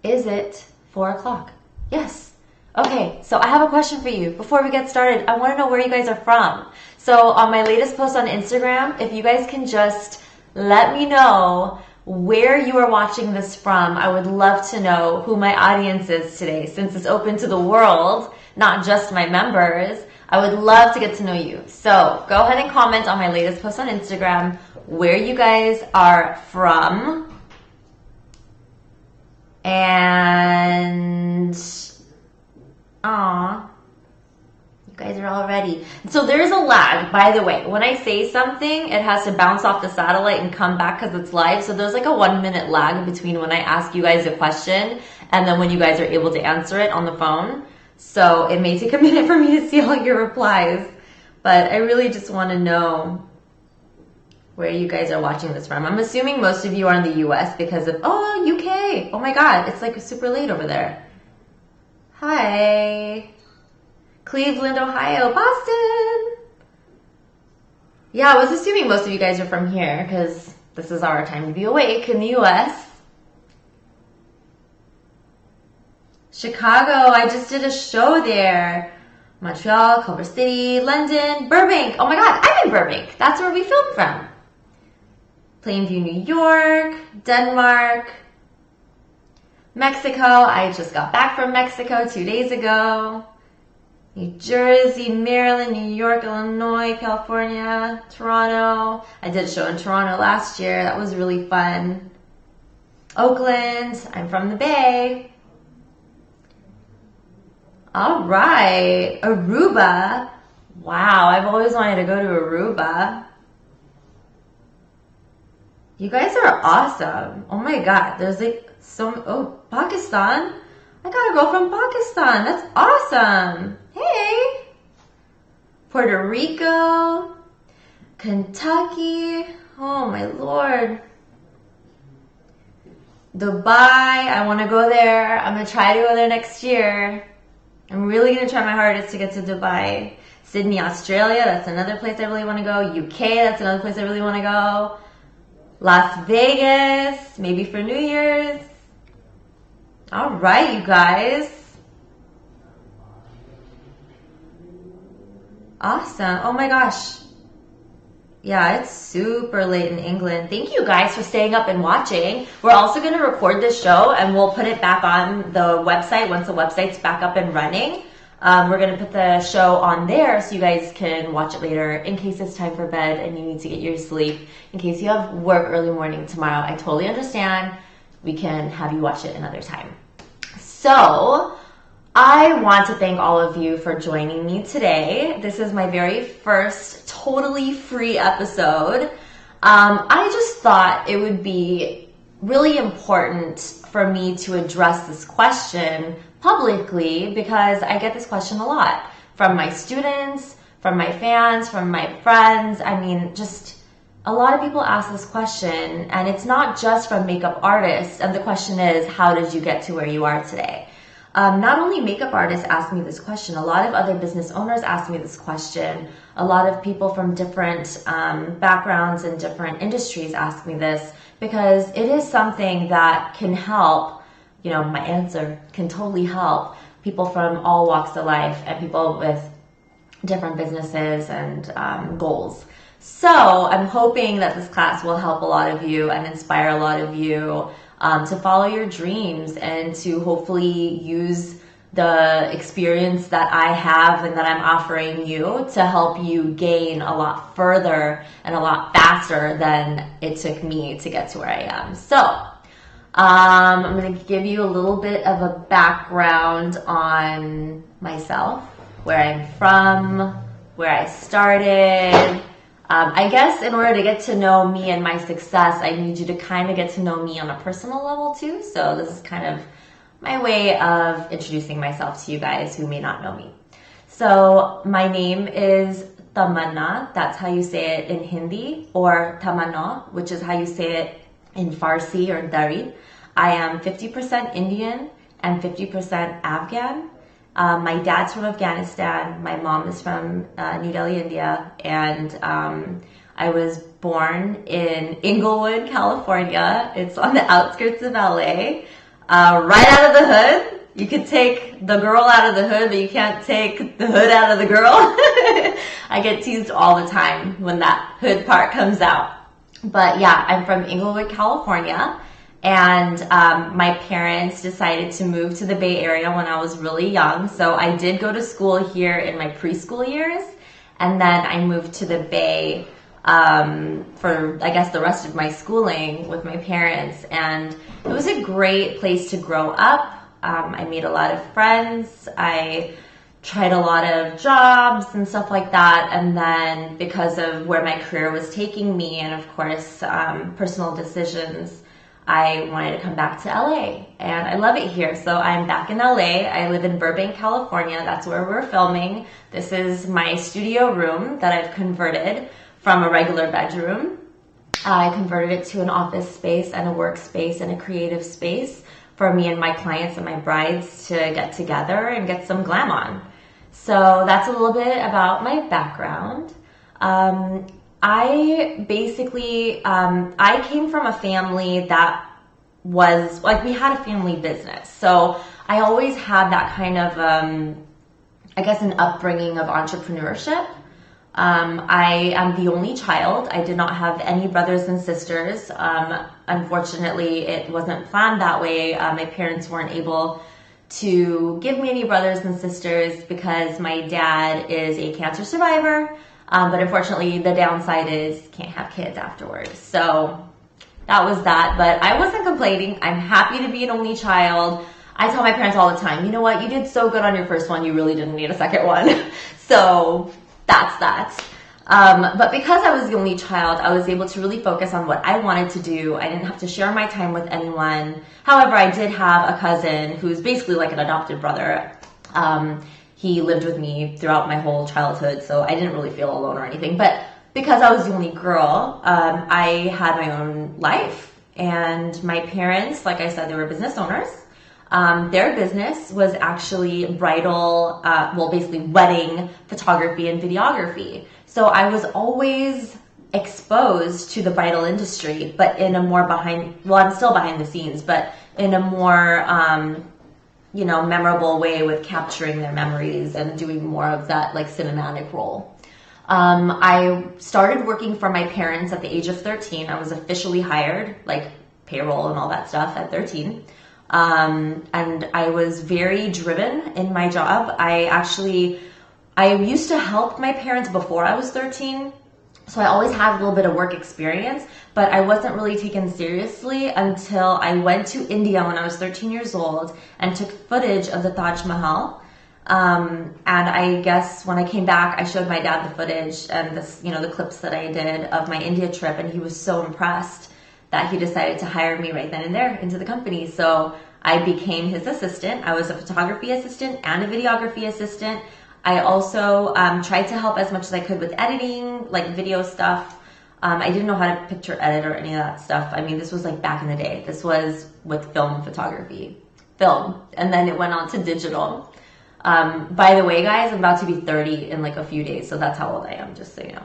Is it 4 o'clock? Yes. Okay, so I have a question for you. Before we get started, I want to know where you guys are from. So on my latest post on Instagram, if you guys can just let me know where you are watching this from, I would love to know who my audience is today. Since it's open to the world, not just my members, I would love to get to know you. So go ahead and comment on my latest post on Instagram where you guys are from. And you guys are all ready. So there's a lag, by the way. When I say something, it has to bounce off the satellite and come back because it's live. So there's like a 1 minute lag between when I ask you guys a question and then when you guys are able to answer it on the phone. So it may take a minute for me to see all your replies, but I really just want to know where you guys are watching this from. I'm assuming most of you are in the US because of, UK. Oh my God, it's like super late over there. Hi. Cleveland, Ohio, Boston. Yeah, I was assuming most of you guys are from here because this is our time to be awake in the US. Chicago, I just did a show there. Montreal, Culver City, London, Burbank. Oh my God, I'm in Burbank. That's where we filmed from. Plainview, New York, Denmark, Mexico. I just got back from Mexico 2 days ago. New Jersey, Maryland, New York, Illinois, California, Toronto. I did a show in Toronto last year. That was really fun. Oakland. I'm from the Bay. All right. Aruba. Wow, I've always wanted to go to Aruba. You guys are awesome. Oh my God, there's like Pakistan. I got a girl from Pakistan. That's awesome. Hey. Puerto Rico, Kentucky. Oh my Lord. Dubai, I want to go there. I'm going to try to go there next year. I'm really going to try my hardest to get to Dubai. Sydney, Australia, that's another place I really want to go. UK, that's another place I really want to go. Las Vegas, maybe for New Year's. All right, you guys. Awesome. Oh my gosh. Yeah, it's super late in England. Thank you guys for staying up and watching. We're also going to record this show and we'll put it back on the website once the website's back up and running. We're going to put the show on there so you guys can watch it later in case it's time for bed and you need to get your sleep. In case you have work early morning tomorrow, I totally understand. We can have you watch it another time. So I want to thank all of you for joining me today. This is my very first totally free episode. I just thought it would be really important for me to address this question publicly because I get this question a lot from my students, from my fans, from my friends. I mean, just a lot of people ask this question, and it's not just from makeup artists. And the question is, how did you get to where you are today? Not only makeup artists ask me this question, a lot of other business owners ask me this question. A lot of people from different backgrounds and different industries ask me this because it is something that can help. You know, my answer can totally help people from all walks of life and people with different businesses and goals. So I'm hoping that this class will help a lot of you and inspire a lot of you to follow your dreams and to hopefully use the experience that I have and that I'm offering you to help you gain a lot further and a lot faster than it took me to get to where I am. So I'm going to give you a little bit of a background on myself, where I'm from, where I started. I guess in order to get to know me and my success, I need you to kind of get to know me on a personal level too. So this is kind of my way of introducing myself to you guys who may not know me. So my name is Tamanna. That's how you say it in Hindi, or Tamanna, which is how you say it in Farsi or Dari. I am 50% Indian and 50% Afghan. My dad's from Afghanistan. My mom is from New Delhi, India. And I was born in Inglewood, California. It's on the outskirts of LA. right out of the hood. You could take the girl out of the hood, but you can't take the hood out of the girl. I get teased all the time when that hood part comes out. But yeah, I'm from Inglewood, California. And my parents decided to move to the Bay Area when I was really young. So I did go to school here in my preschool years. And then I moved to the Bay for, I guess, the rest of my schooling with my parents. And it was a great place to grow up. I made a lot of friends. I tried a lot of jobs and stuff like that. And then because of where my career was taking me and, of course, personal decisions, I wanted to come back to LA, and I love it here. So I'm back in LA. I live in Burbank, California. That's where we're filming. This is my studio room that I've converted from a regular bedroom. I converted it to an office space and a workspace and a creative space for me and my clients and my brides to get together and get some glam on. So that's a little bit about my background. I basically, I came from a family that was, like, we had a family business. So I always had that kind of, I guess, an upbringing of entrepreneurship. I am the only child. I did not have any brothers and sisters. Unfortunately, it wasn't planned that way. My parents weren't able to give me any brothers and sisters because my dad is a cancer survivor. But unfortunately, the downside is can't have kids afterwards. So that was that. But I wasn't complaining. I'm happy to be an only child. I tell my parents all the time, you know what? You did so good on your first one. You really didn't need a second one. So that's that. But because I was the only child, I was able to really focus on what I wanted to do. I didn't have to share my time with anyone. However, I did have a cousin who's basically like an adopted brother. He lived with me throughout my whole childhood, so I didn't really feel alone or anything. But because I was the only girl, I had my own life. And my parents, like I said, they were business owners. Their business was actually bridal, basically wedding photography and videography. So I was always exposed to the bridal industry, but in a more I'm still behind the scenes, but in a more, memorable way with capturing their memories and doing more of that like cinematic role. I started working for my parents at the age of 13. I was officially hired, like payroll and all that stuff at 13. And I was very driven in my job. I used to help my parents before I was 13. So I always had a little bit of work experience, but I wasn't really taken seriously until I went to India when I was 13 years old and took footage of the Taj Mahal. And I guess when I came back, I showed my dad the footage and the clips that I did of my India trip, and he was so impressed that he decided to hire me right then and there into the company. So I became his assistant. I was a photography assistant and a videography assistant. I also tried to help as much as I could with editing, like video stuff. I didn't know how to picture edit or any of that stuff. I mean, this was like back in the day. This was with film photography. And then it went on to digital. By the way, guys, I'm about to be 30 in like a few days, so that's how old I am, just so you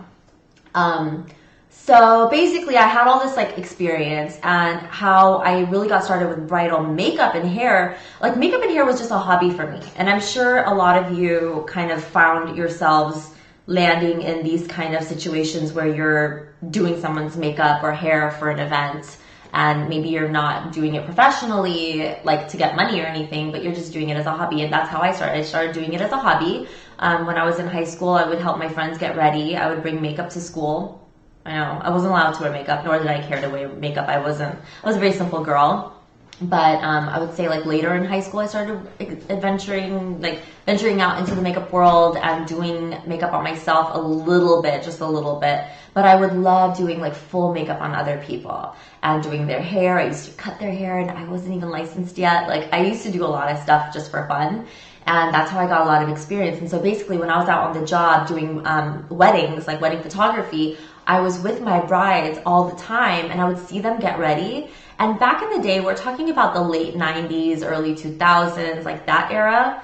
know. So basically, I had all this like experience, and how I really got started with bridal makeup and hair. Like, makeup and hair was just a hobby for me, and I'm sure a lot of you kind of found yourselves landing in these kind of situations where you're doing someone's makeup or hair for an event, and maybe you're not doing it professionally, like to get money or anything, but you're just doing it as a hobby. And that's how I started. I started doing it as a hobby. When I was in high school, I would help my friends get ready. I would bring makeup to school. I know, I wasn't allowed to wear makeup, nor did I care to wear makeup. I was a very simple girl. But I would say like later in high school, I started venturing out into the makeup world and doing makeup on myself a little bit, just a little bit. But I would love doing like full makeup on other people and doing their hair. I used to cut their hair, and I wasn't even licensed yet. Like, I used to do a lot of stuff just for fun. And that's how I got a lot of experience. And so basically, when I was out on the job doing weddings, like wedding photography, I was with my brides all the time, and I would see them get ready. And back in the day, we're talking about the late 90s, early 2000s, like that era,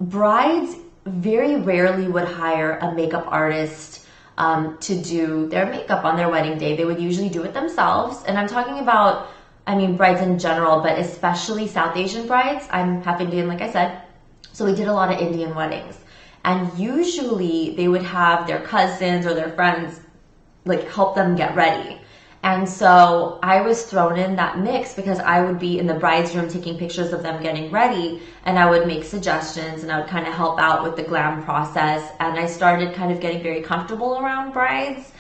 brides very rarely would hire a makeup artist to do their makeup on their wedding day. They would usually do it themselves. And I'm talking about, I mean, brides in general, but especially South Asian brides. I'm half Indian, like I said. So we did a lot of Indian weddings. And usually they would have their cousins or their friends like help them get ready. And so I was thrown in that mix because I would be in the bride's room taking pictures of them getting ready, and I would make suggestions and I would kind of help out with the glam process. And I started kind of getting very comfortable around brides.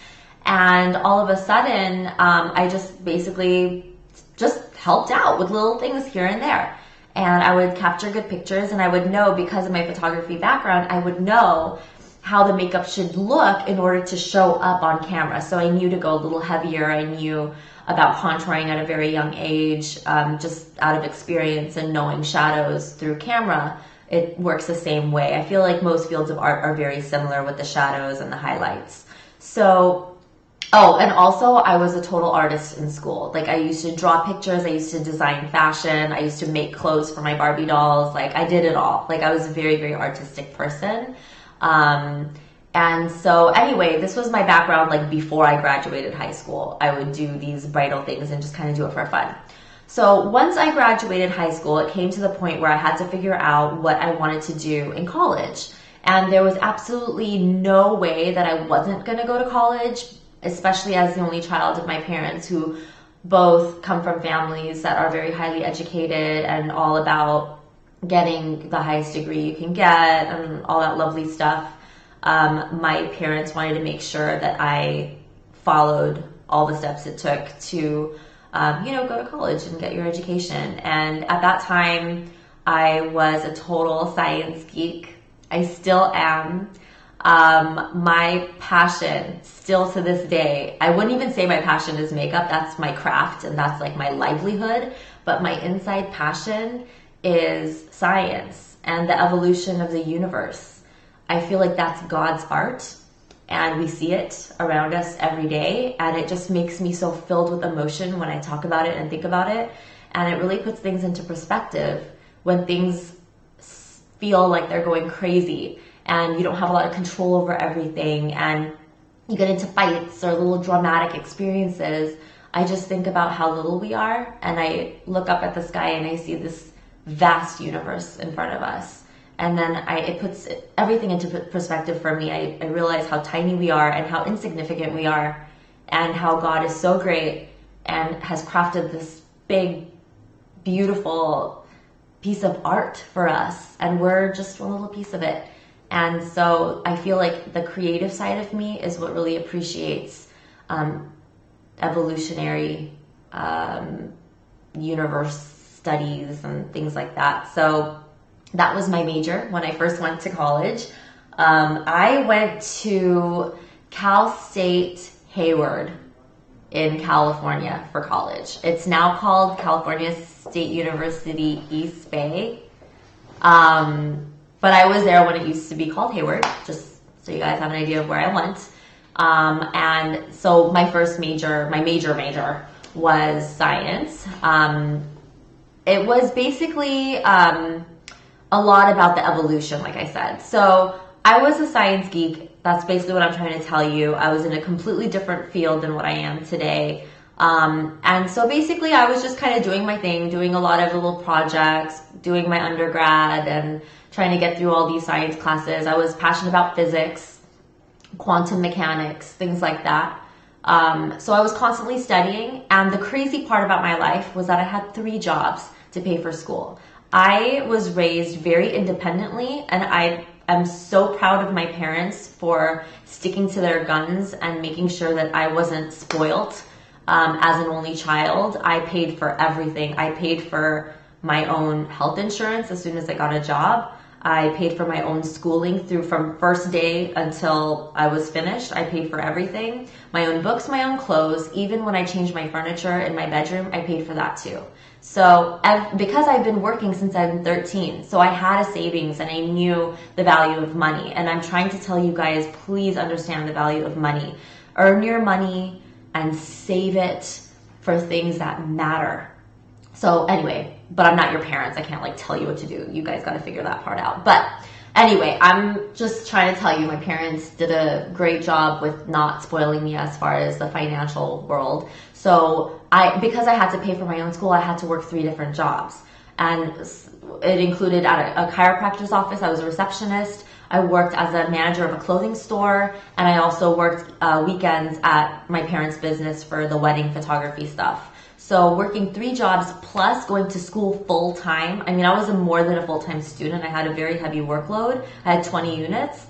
And all of a sudden, I just basically just helped out with little things here and there. And I would capture good pictures, and I would know, because of my photography background, I would know how the makeup should look in order to show up on camera. So I knew to go a little heavier. I knew about contouring at a very young age, just out of experience and knowing shadows through camera. It works the same way. I feel like most fields of art are very similar with the shadows and the highlights. So, oh, and also I was a total artist in school. Like I used to draw pictures, I used to design fashion, I used to make clothes for my Barbie dolls. Like I did it all. Like I was a very, very artistic person. And so anyway, this was my background like before I graduated high school. I would do these bridal things and just kind of do it for fun. So once I graduated high school, it came to the point where I had to figure out what I wanted to do in college. And there was absolutely no way that I wasn't going to go to college, especially as the only child of my parents, who both come from families that are very highly educated and all about getting the highest degree you can get and all that lovely stuff. My parents wanted to make sure that I followed all the steps it took to, go to college and get your education. And at that time, I was a total science geek. I still am. My passion still to this day, I wouldn't even say my passion is makeup. That's my craft and that's like my livelihood. But my inside passion is science and the evolution of the universe. I feel like that's God's art, and we see it around us every day, and it just makes me so filled with emotion when I talk about it and think about it, and it really puts things into perspective when things feel like they're going crazy and you don't have a lot of control over everything and you get into fights or little dramatic experiences. I just think about how little we are, and I look up at the sky and I see this vast universe in front of us, and then it puts everything into perspective for me. I realize how tiny we are and how insignificant we are, and how God is so great and has crafted this big, beautiful piece of art for us, and we're just one little piece of it. And so I feel like the creative side of me is what really appreciates evolutionary universe studies and things like that. So that was my major when I first went to college. I went to Cal State Hayward in California for college. It's now called California State University East Bay. But I was there when it used to be called Hayward, just so you guys have an idea of where I went. And so my major was science. It was basically a lot about the evolution, like I said. So I was a science geek. That's basically what I'm trying to tell you. I was in a completely different field than what I am today. And so basically I was just kind of doing my thing, doing a lot of little projects, doing my undergrad and trying to get through all these science classes. I was passionate about physics, quantum mechanics, things like that. So I was constantly studying, and the crazy part about my life was that I had 3 jobs to pay for school. I was raised very independently, and I am so proud of my parents for sticking to their guns and making sure that I wasn't spoilt. As an only child, I paid for everything. I paid for my own health insurance as soon as I got a job. I paid for my own schooling from first day until I was finished. I paid for everything. My own books, my own clothes. Even when I changed my furniture in my bedroom, I paid for that too. So because I've been working since I'm 13, so I had a savings and I knew the value of money. And I'm trying to tell you guys, please understand the value of money. Earn your money and save it for things that matter. So anyway, but I'm not your parents. I can't tell you what to do. You guys got to figure that part out. But Anyway, I'm just trying to tell you, my parents did a great job with not spoiling me as far as the financial world. So because I had to pay for my own school, I had to work 3 different jobs. And it included at a chiropractor's office. I was a receptionist. I worked as a manager of a clothing store, and I also worked weekends at my parents' business for the wedding photography stuff. So working 3 jobs plus going to school full time. I mean, I was more than a full-time student. I had a very heavy workload. I had 20 units,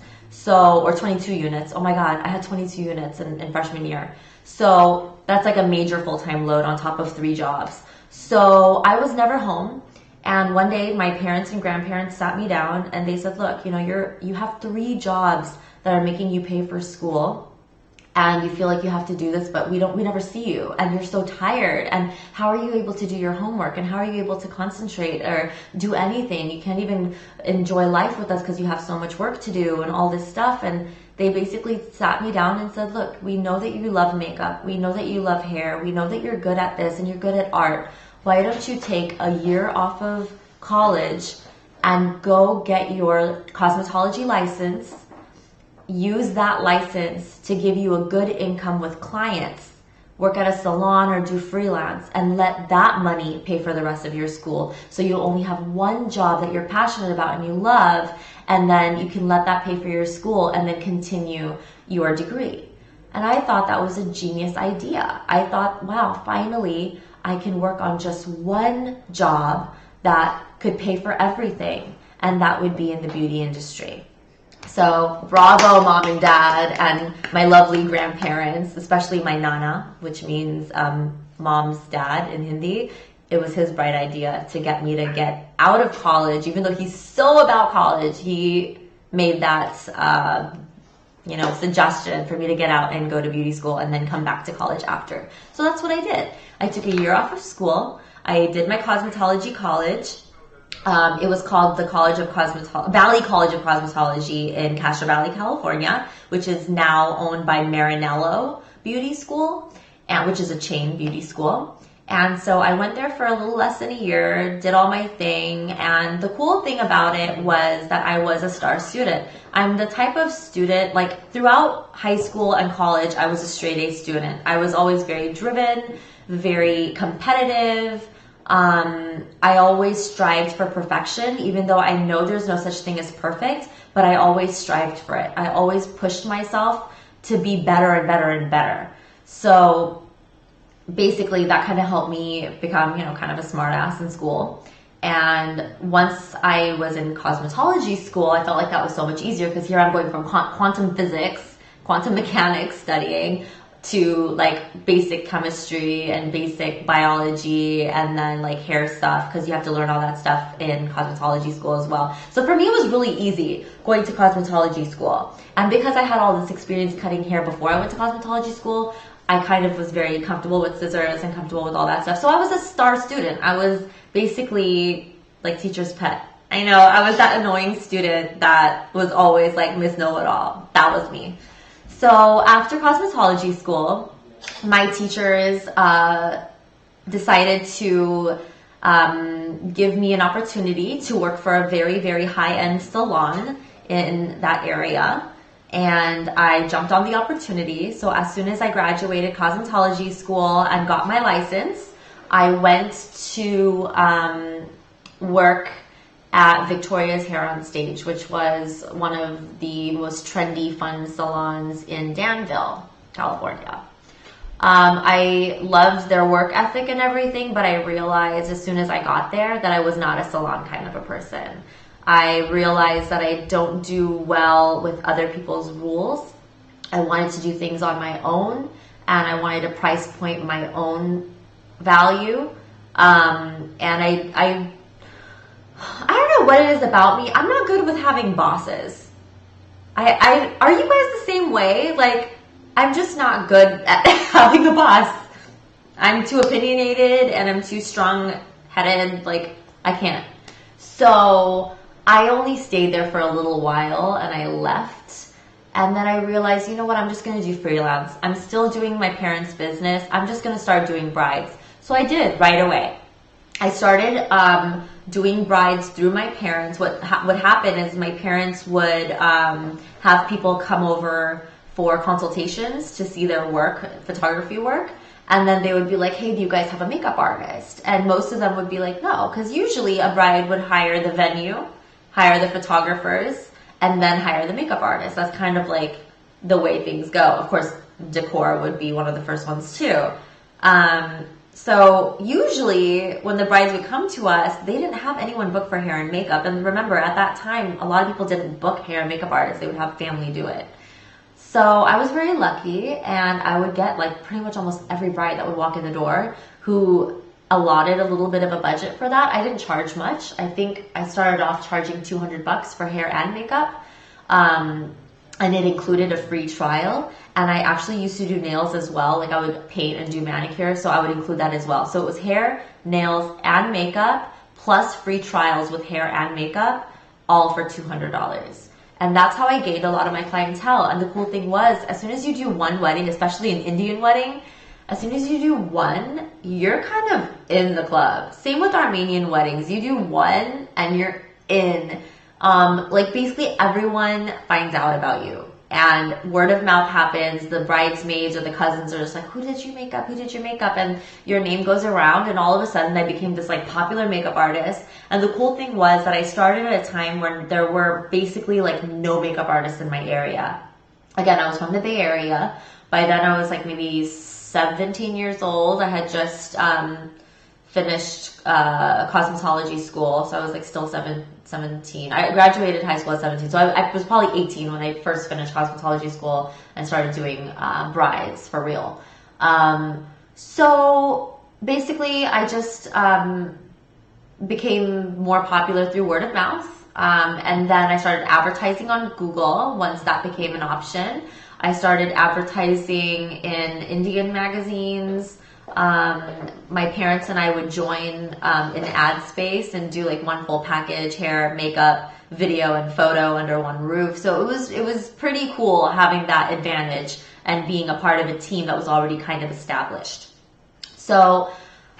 or 22 units. Oh my God, I had 22 units in freshman year. So that's like a major full-time load on top of 3 jobs. So I was never home. And one day my parents and grandparents sat me down and they said, look, you have 3 jobs that are making you pay for school. And you feel like you have to do this, but we never see you, and you're so tired. And how are you able to do your homework? And how are you able to concentrate or do anything? You can't even enjoy life with us because you have so much work to do and all this stuff. And they basically sat me down and said, look, we know that you love makeup. We know that you love hair. We know that you're good at this and you're good at art. Why don't you take a year off of college and go get your cosmetology license? Use that license to give you a good income with clients, work at a salon or do freelance, and let that money pay for the rest of your school. So you only have 1 job that you're passionate about and you love, and then you can let that pay for your school and then continue your degree. And I thought that was a genius idea. I thought, wow, finally I can work on just 1 job that could pay for everything, and that would be in the beauty industry. So bravo, mom and dad, and my lovely grandparents, especially my nana, which means mom's dad in Hindi. It was his bright idea to get me to get out of college. Even though he's so about college, he made that suggestion for me to get out and go to beauty school and then come back to college after. So that's what I did. I took a year off of school. I did my cosmetology college. It was called the Valley College of Cosmetology in Castro Valley, California, which is now owned by Marinello Beauty School, which is a chain beauty school. And so I went there for a little less than a year, did all my thing, and the cool thing about it was that I was a star student. I'm the type of student, like throughout high school and college, I was a straight A student. I was always very driven, very competitive. I always strived for perfection, even though I know there's no such thing as perfect, but I always strived for it. I always pushed myself to be better and better and better. So basically that kind of helped me become, kind of a smart ass in school. And once I was in cosmetology school, I felt like that was so much easier because here I'm going from quantum physics, quantum mechanics studying to like basic chemistry and basic biology and then like hair stuff because you have to learn all that stuff in cosmetology school as well. So for me it was really easy going to cosmetology school. And because I had all this experience cutting hair before I went to cosmetology school, I kind of was very comfortable with scissors and comfortable with all that stuff. So I was a star student. I was basically like teacher's pet. I know, I was that annoying student that was always like Miss Know-It-All. That was me. So after cosmetology school, my teachers decided to give me an opportunity to work for a very, very high-end salon in that area. And I jumped on the opportunity. So as soon as I graduated cosmetology school and got my license, I went to work at Victoria's Hair on Stage, which was one of the most trendy, fun salons in Danville, California. I loved their work ethic and everything, but I realized as soon as I got there that I was not a salon kind of a person. I realized that I don't do well with other people's rules. I wanted to do things on my own, and I wanted to price point my own value. And I don't know what it is about me. I'm not good with having bosses. Are you guys the same way? Like, I'm just not good at having a boss. I'm too opinionated and I'm too strong-headed. Like, I can't. So I only stayed there for a little while and I left. And then I realized, you know what? I'm just going to do freelance. I'm still doing my parents' business. I'm just going to start doing brides. So I did right away. I started doing brides through my parents. What would happen is my parents would have people come over for consultations to see their work, photography work. And then they would be like, hey, do you guys have a makeup artist? And most of them would be like, no, because usually a bride would hire the venue, hire the photographers, and then hire the makeup artist. That's kind of like the way things go. Of course, decor would be one of the first ones too. So usually when the brides would come to us, they didn't have anyone book for hair and makeup. And remember, at that time, a lot of people didn't book hair and makeup artists. They would have family do it. So I was very lucky, and I would get like pretty much almost every bride that would walk in the door who allotted a little bit of a budget for that. I didn't charge much. I think I started off charging $200 for hair and makeup. And it included a free trial. And I actually used to do nails as well. Like I would paint and do manicure, so I would include that as well. So it was hair, nails, and makeup, plus free trials with hair and makeup, all for $200. And that's how I gained a lot of my clientele. And the cool thing was, as soon as you do one wedding, especially an Indian wedding, as soon as you do one, you're kind of in the club. Same with Armenian weddings. You do one and you're in. Like basically everyone finds out about you, and word of mouth happens. The bridesmaids or the cousins are just like, who did you make up? Who did you make up? And your name goes around, and all of a sudden I became this like popular makeup artist. And the cool thing was that I started at a time when there were basically like no makeup artists in my area. Again, I was from the Bay Area. By then I was like maybe 17 years old. I had just finished cosmetology school, so I was like still 17. I graduated high school at 17, so I was probably 18 when I first finished cosmetology school and started doing brides for real. So basically I just became more popular through word of mouth, and then I started advertising on Google once that became an option. I started advertising in Indian magazines. My parents and I would join an ad space and do like one full package: hair, makeup, video, and photo under one roof. So it was pretty cool having that advantage and being a part of a team that was already kind of established. So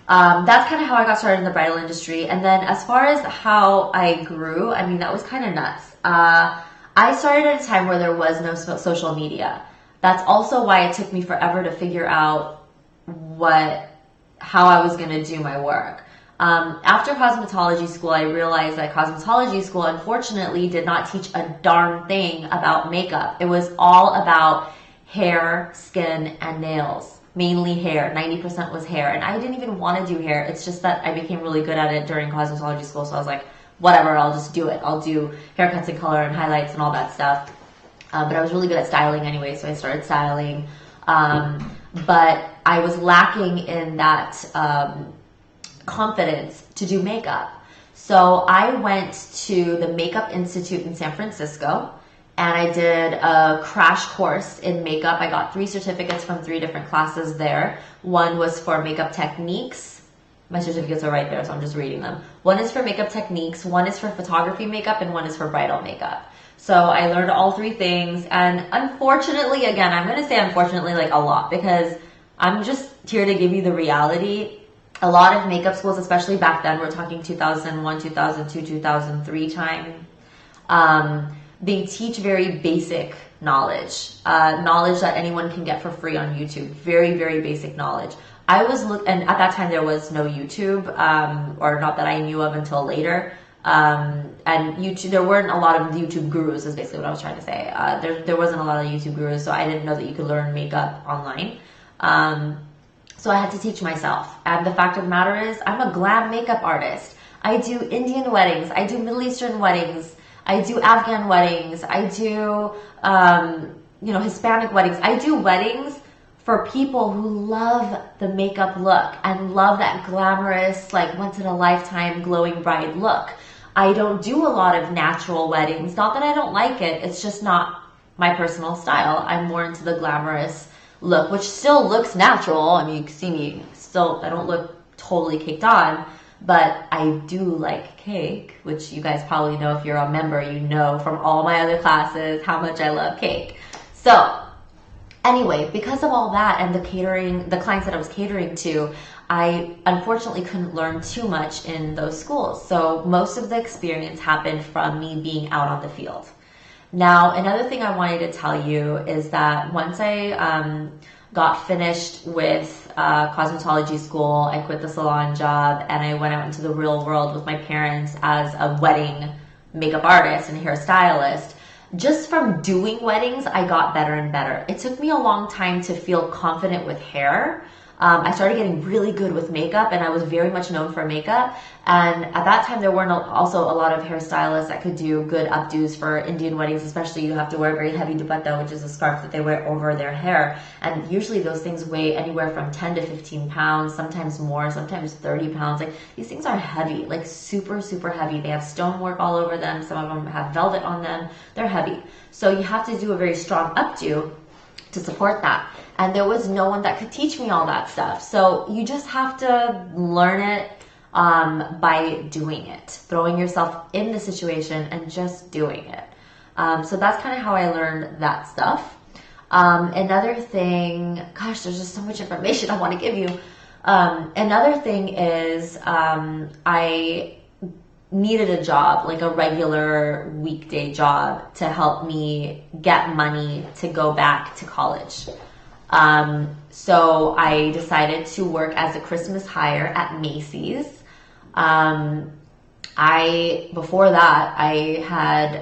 that's kind of how I got started in the bridal industry. And then as far as how I grew, I mean, that was kind of nuts. I started at a time where there was no social media. That's also why it took me forever to figure out how I was going to do my work. After cosmetology school, I realized that cosmetology school, unfortunately, did not teach a darn thing about makeup. It was all about hair, skin, and nails. Mainly hair. 90% was hair. And I didn't even want to do hair. It's just that I became really good at it during cosmetology school. So I was like, whatever, I'll just do it. I'll do haircuts and color and highlights and all that stuff. But I was really good at styling anyway, so I started styling. But I was lacking in that confidence to do makeup. So I went to the Makeup Institute in San Francisco, and I did a crash course in makeup. I got 3 certificates from 3 different classes there. One was for makeup techniques. My certificates are right there, so I'm just reading them. One is for makeup techniques, one is for photography makeup, and one is for bridal makeup. So I learned all 3 things, and unfortunately, again, I'm going to say unfortunately like a lot, because I'm just here to give you the reality. A lot of makeup schools, especially back then, we're talking 2001, 2002, 2003 time, they teach very basic knowledge, knowledge that anyone can get for free on YouTube. Very, very basic knowledge. And at that time there was no YouTube, or not that I knew of until later. And YouTube, there weren't a lot of YouTube gurus, is basically what I was trying to say. There wasn't a lot of YouTube gurus, so I didn't know that you could learn makeup online. So I had to teach myself. And the fact of the matter is, I'm a glam makeup artist. I do Indian weddings. I do Middle Eastern weddings. I do Afghan weddings. I do, Hispanic weddings. I do weddings for people who love the makeup look and love that glamorous, like once in a lifetime glowing bride look. I don't do a lot of natural weddings. Not that I don't like it. It's just not my personal style. I'm more into the glamorous look, which still looks natural. I mean, you can see me still, I don't look totally caked on, but I do like cake, which you guys probably know if you're a member, you know from all my other classes how much I love cake. So Anyway, because of all that and the clients that I was catering to, I unfortunately couldn't learn too much in those schools. So most of the experience happened from me being out on the field. Now, another thing I wanted to tell you is that once I got finished with cosmetology school, I quit the salon job, and I went out into the real world with my parents as a wedding makeup artist and hairstylist. Just from doing weddings, I got better and better. It took me a long time to feel confident with hair. I started getting really good with makeup, and I was very much known for makeup. And at that time, there weren't also a lot of hairstylists that could do good updos for Indian weddings, especially you have to wear a very heavy dupatta, which is a scarf that they wear over their hair. And usually those things weigh anywhere from 10 to 15 pounds, sometimes more, sometimes 30 pounds. Like, these things are heavy, like super, super heavy. They have stonework all over them. Some of them have velvet on them. They're heavy. So you have to do a very strong updo to support that. And there was no one that could teach me all that stuff. So you just have to learn it by doing it, throwing yourself in the situation and just doing it. So that's kind of how I learned that stuff. Another thing, gosh, there's just so much information I want to give you. Another thing is I needed a job, like a regular weekday job, to help me get money to go back to college. So I decided to work as a Christmas hire at Macy's. Before that, I had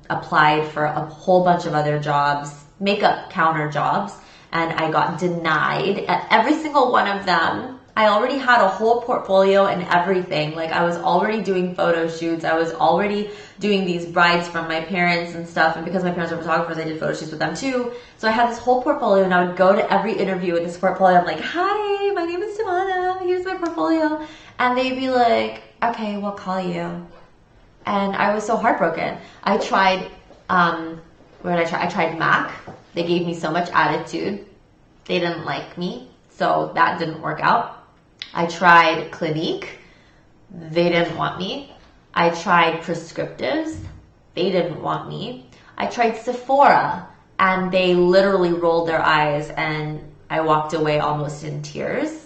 applied for a whole bunch of other jobs, makeup counter jobs, and I got denied at every single one of them. I already had a whole portfolio and everything. Like, I was already doing photo shoots. I was already doing these brides from my parents and stuff. And because my parents were photographers, I did photo shoots with them too. So I had this whole portfolio, and I would go to every interview with this portfolio. I'm like, hi, my name is Tamana. Here's my portfolio. And they'd be like, okay, we'll call you. And I was so heartbroken. I tried, where did I try? I tried MAC. They gave me so much attitude. They didn't like me. So that didn't work out. I tried Clinique. They didn't want me. I tried Prescriptives. They didn't want me. I tried Sephora, and they literally rolled their eyes, and I walked away almost in tears.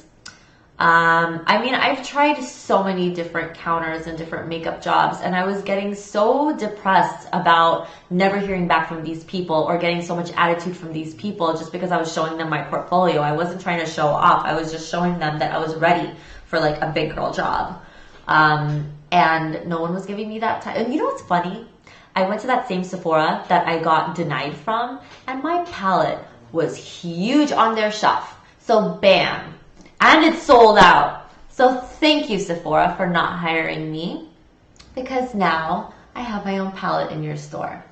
I mean, I've tried so many different counters and different makeup jobs, and I was getting so depressed about never hearing back from these people or getting so much attitude from these people just because I was showing them my portfolio. I wasn't trying to show off. I was just showing them that I was ready for like a big girl job. And no one was giving me that time. And you know what's funny? I went to that same Sephora that I got denied from, and my palette was huge on their shelf. So bam. And it's sold out. So thank you, Sephora, for not hiring me, because now I have my own palette in your store.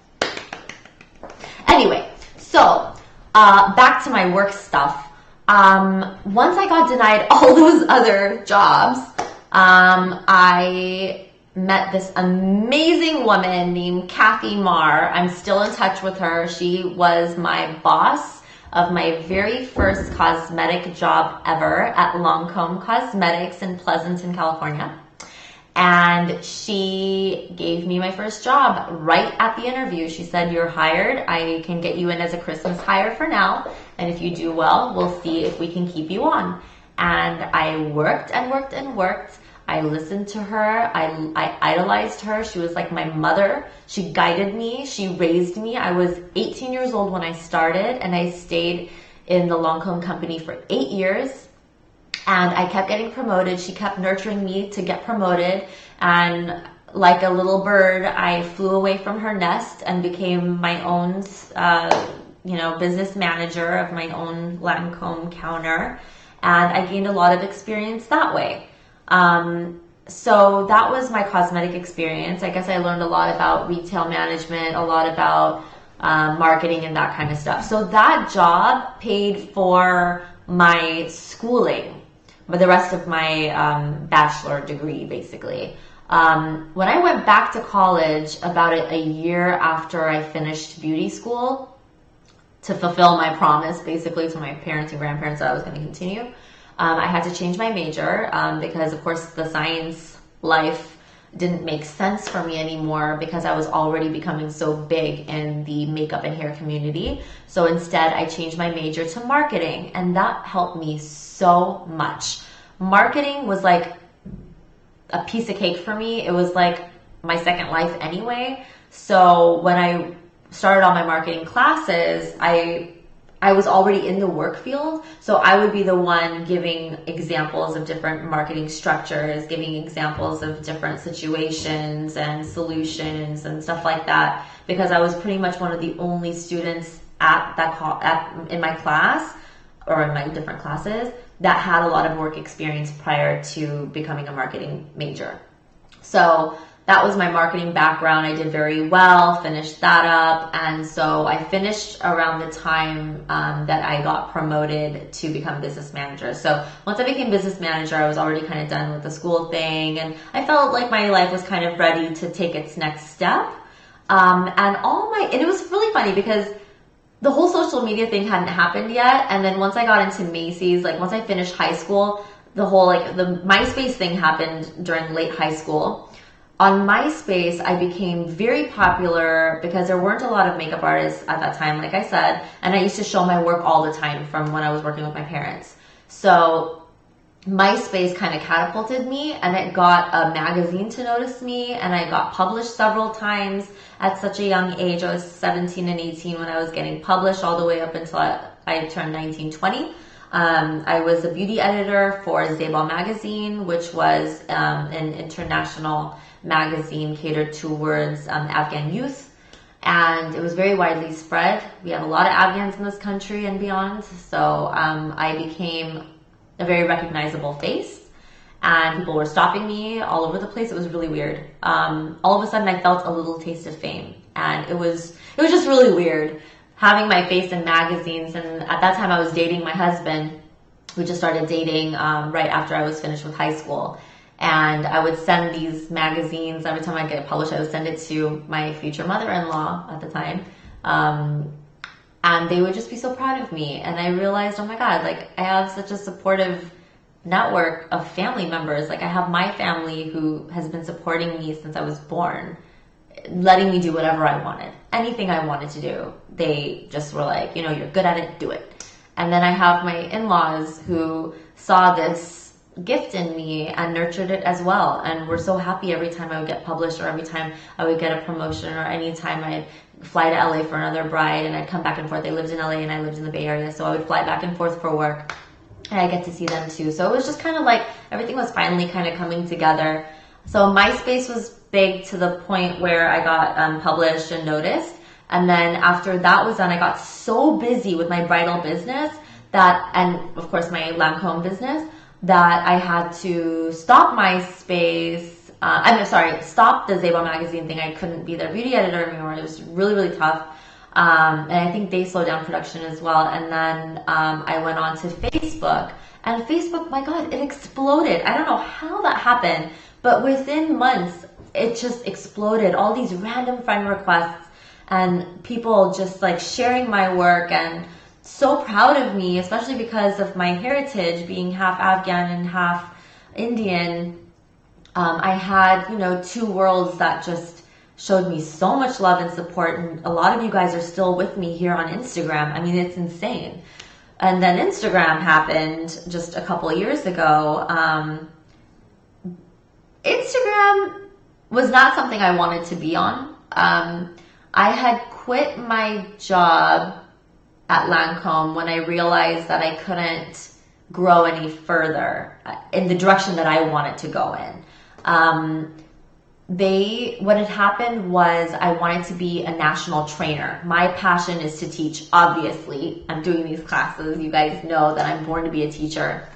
Anyway, so back to my work stuff. Once I got denied all those other jobs, I met this amazing woman named Kathy Marr. I'm still in touch with her. She was my boss of my very first cosmetic job ever at Lancome Cosmetics in Pleasanton, California. And she gave me my first job right at the interview. She said, you're hired. I can get you in as a Christmas hire for now. And if you do well, we'll see if we can keep you on. And I worked and worked and worked. I listened to her. I idolized her. She was like my mother. She guided me. She raised me. I was 18 years old when I started, and I stayed in the Lancome company for 8 years. And I kept getting promoted. She kept nurturing me to get promoted. And like a little bird, I flew away from her nest and became my own, business manager of my own Lancome counter. And I gained a lot of experience that way. So that was my cosmetic experience. I guess I learned a lot about retail management, a lot about marketing and that kind of stuff. So that job paid for my schooling, but the rest of my bachelor degree, basically. When I went back to college about a year after I finished beauty school, to fulfill my promise, basically, to my parents and grandparents that I was going to continue, I had to change my major because, of course, the science life didn't make sense for me anymore because I was already becoming so big in the makeup and hair community. So instead, I changed my major to marketing, and that helped me so much. Marketing was like a piece of cake for me. It was like my second life anyway. So when I started all my marketing classes, I was already in the work field, so I would be the one giving examples of different marketing structures, giving examples of different situations and solutions and stuff like that, because I was pretty much one of the only students in my class, or in my different classes, that had a lot of work experience prior to becoming a marketing major. So that was my marketing background. I did very well, finished that up. And so I finished around the time that I got promoted to become business manager. So once I became business manager, I was already kind of done with the school thing. And I felt like my life was kind of ready to take its next step. And it was really funny because the whole social media thing hadn't happened yet. And then once I got into Macy's, like once I finished high school, the MySpace thing happened during late high school. On MySpace, I became very popular because there weren't a lot of makeup artists at that time, like I said, and I used to show my work all the time from when I was working with my parents. So MySpace kind of catapulted me, and it got a magazine to notice me, and I got published several times at such a young age. I was 17 and 18 when I was getting published, all the way up until I turned 19, 20. I was a beauty editor for Zeba magazine, which was an international magazine catered towards Afghan youth, and it was very widely spread. We have a lot of Afghans in this country and beyond, so I became a very recognizable face, and people were stopping me all over the place. It was really weird. All of a sudden I felt a little taste of fame, and it was just really weird having my face in magazines. And at that time I was dating my husband. We just started dating right after I was finished with high school. And I would send these magazines, every time I get published, I would send it to my future mother-in-law at the time. And they would just be so proud of me. And I realized, oh my God, like I have such a supportive network of family members. Like I have my family who has been supporting me since I was born, letting me do whatever I wanted. Anything I wanted to do, they just were like, you know, you're good at it, do it. And then I have my in-laws who saw this gift in me and nurtured it as well, and were so happy every time I would get published, or every time I would get a promotion, or any time I'd fly to LA for another bride and I'd come back and forth. They lived in LA and I lived in the Bay Area, so I would fly back and forth for work, and I get to see them too. So it was just kind of like everything was finally kind of coming together. So MySpace was big to the point where I got published and noticed. And then after that was done, I got so busy with my bridal business and of course my Lancome business, that I had to stop MySpace. Stop the Zeba magazine thing. I couldn't be their beauty editor anymore. It was really, really tough. And I think they slowed down production as well. And then I went on to Facebook. And Facebook, my God, it exploded. I don't know how that happened, but within months, it just exploded. All these random friend requests and people just like sharing my work, and so proud of me, especially because of my heritage being half Afghan and half Indian. I had, two worlds that just showed me so much love and support, and a lot of you guys are still with me here on Instagram. I mean, it's insane. And then Instagram happened just a couple of years ago. Instagram was not something I wanted to be on. I had quit my job at Lancome when I realized that I couldn't grow any further in the direction that I wanted to go in. What had happened was I wanted to be a national trainer. My passion is to teach, obviously. I'm doing these classes. You guys know that I'm born to be a teacher.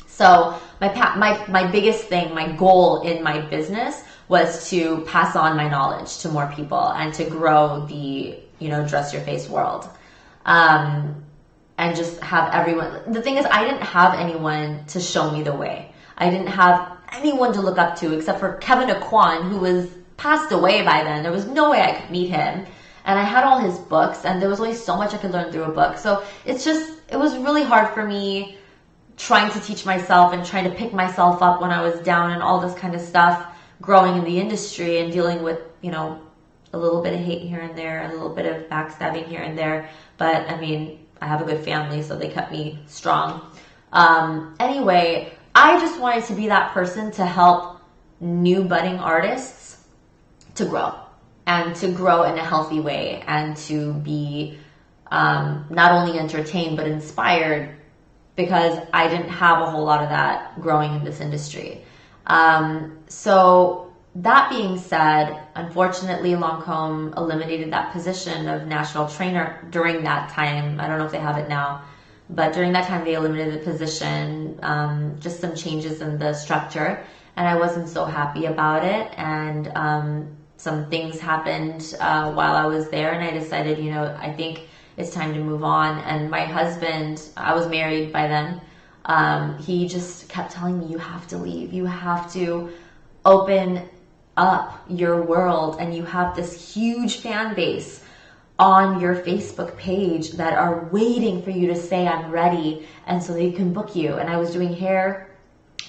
So my biggest thing, my goal in my business was to pass on my knowledge to more people and to grow the, dress your face world. And just have everyone. The thing is, I didn't have anyone to show me the way. I didn't have anyone to look up to except for Kevin Aquan, who was passed away by then. There was no way I could meet him. And I had all his books, and there was only so much I could learn through a book. So it was really hard for me trying to teach myself and trying to pick myself up when I was down and all this kind of stuff growing in the industry and dealing with, you know, a little bit of hate here and there, a little bit of backstabbing here and there. But I mean, I have a good family, so they kept me strong. Anyway, I just wanted to be that person to help new budding artists to grow, and to grow in a healthy way, and to be not only entertained but inspired, because I didn't have a whole lot of that growing in this industry. So that being said, unfortunately, Lancome eliminated that position of national trainer during that time. I don't know if they have it now, but during that time they eliminated the position, just some changes in the structure, and I wasn't so happy about it. And some things happened while I was there, and I decided, you know, I think it's time to move on. And my husband, I was married by then, he just kept telling me, you have to leave, you have to open up your world, and you have this huge fan base on your Facebook page that are waiting for you to say I'm ready, and so they can book you. And I was doing hair,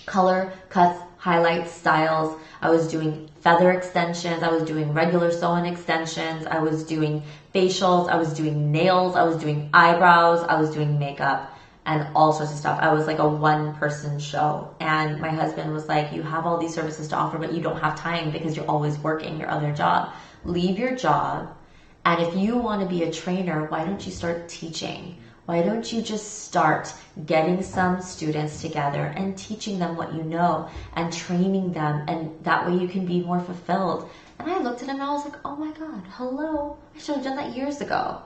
color, cuts, highlights, styles. I was doing feather extensions. I was doing regular sew-in extensions. I was doing facials. I was doing nails. I was doing eyebrows. I was doing makeup and all sorts of stuff. I was like a one-person show. And my husband was like, you have all these services to offer, but you don't have time because you're always working your other job. Leave your job. And if you want to be a trainer, why don't you start teaching? Why don't you just start getting some students together and teaching them what you know and training them, and that way you can be more fulfilled. And I looked at him and I was like, oh my God, hello. I should have done that years ago.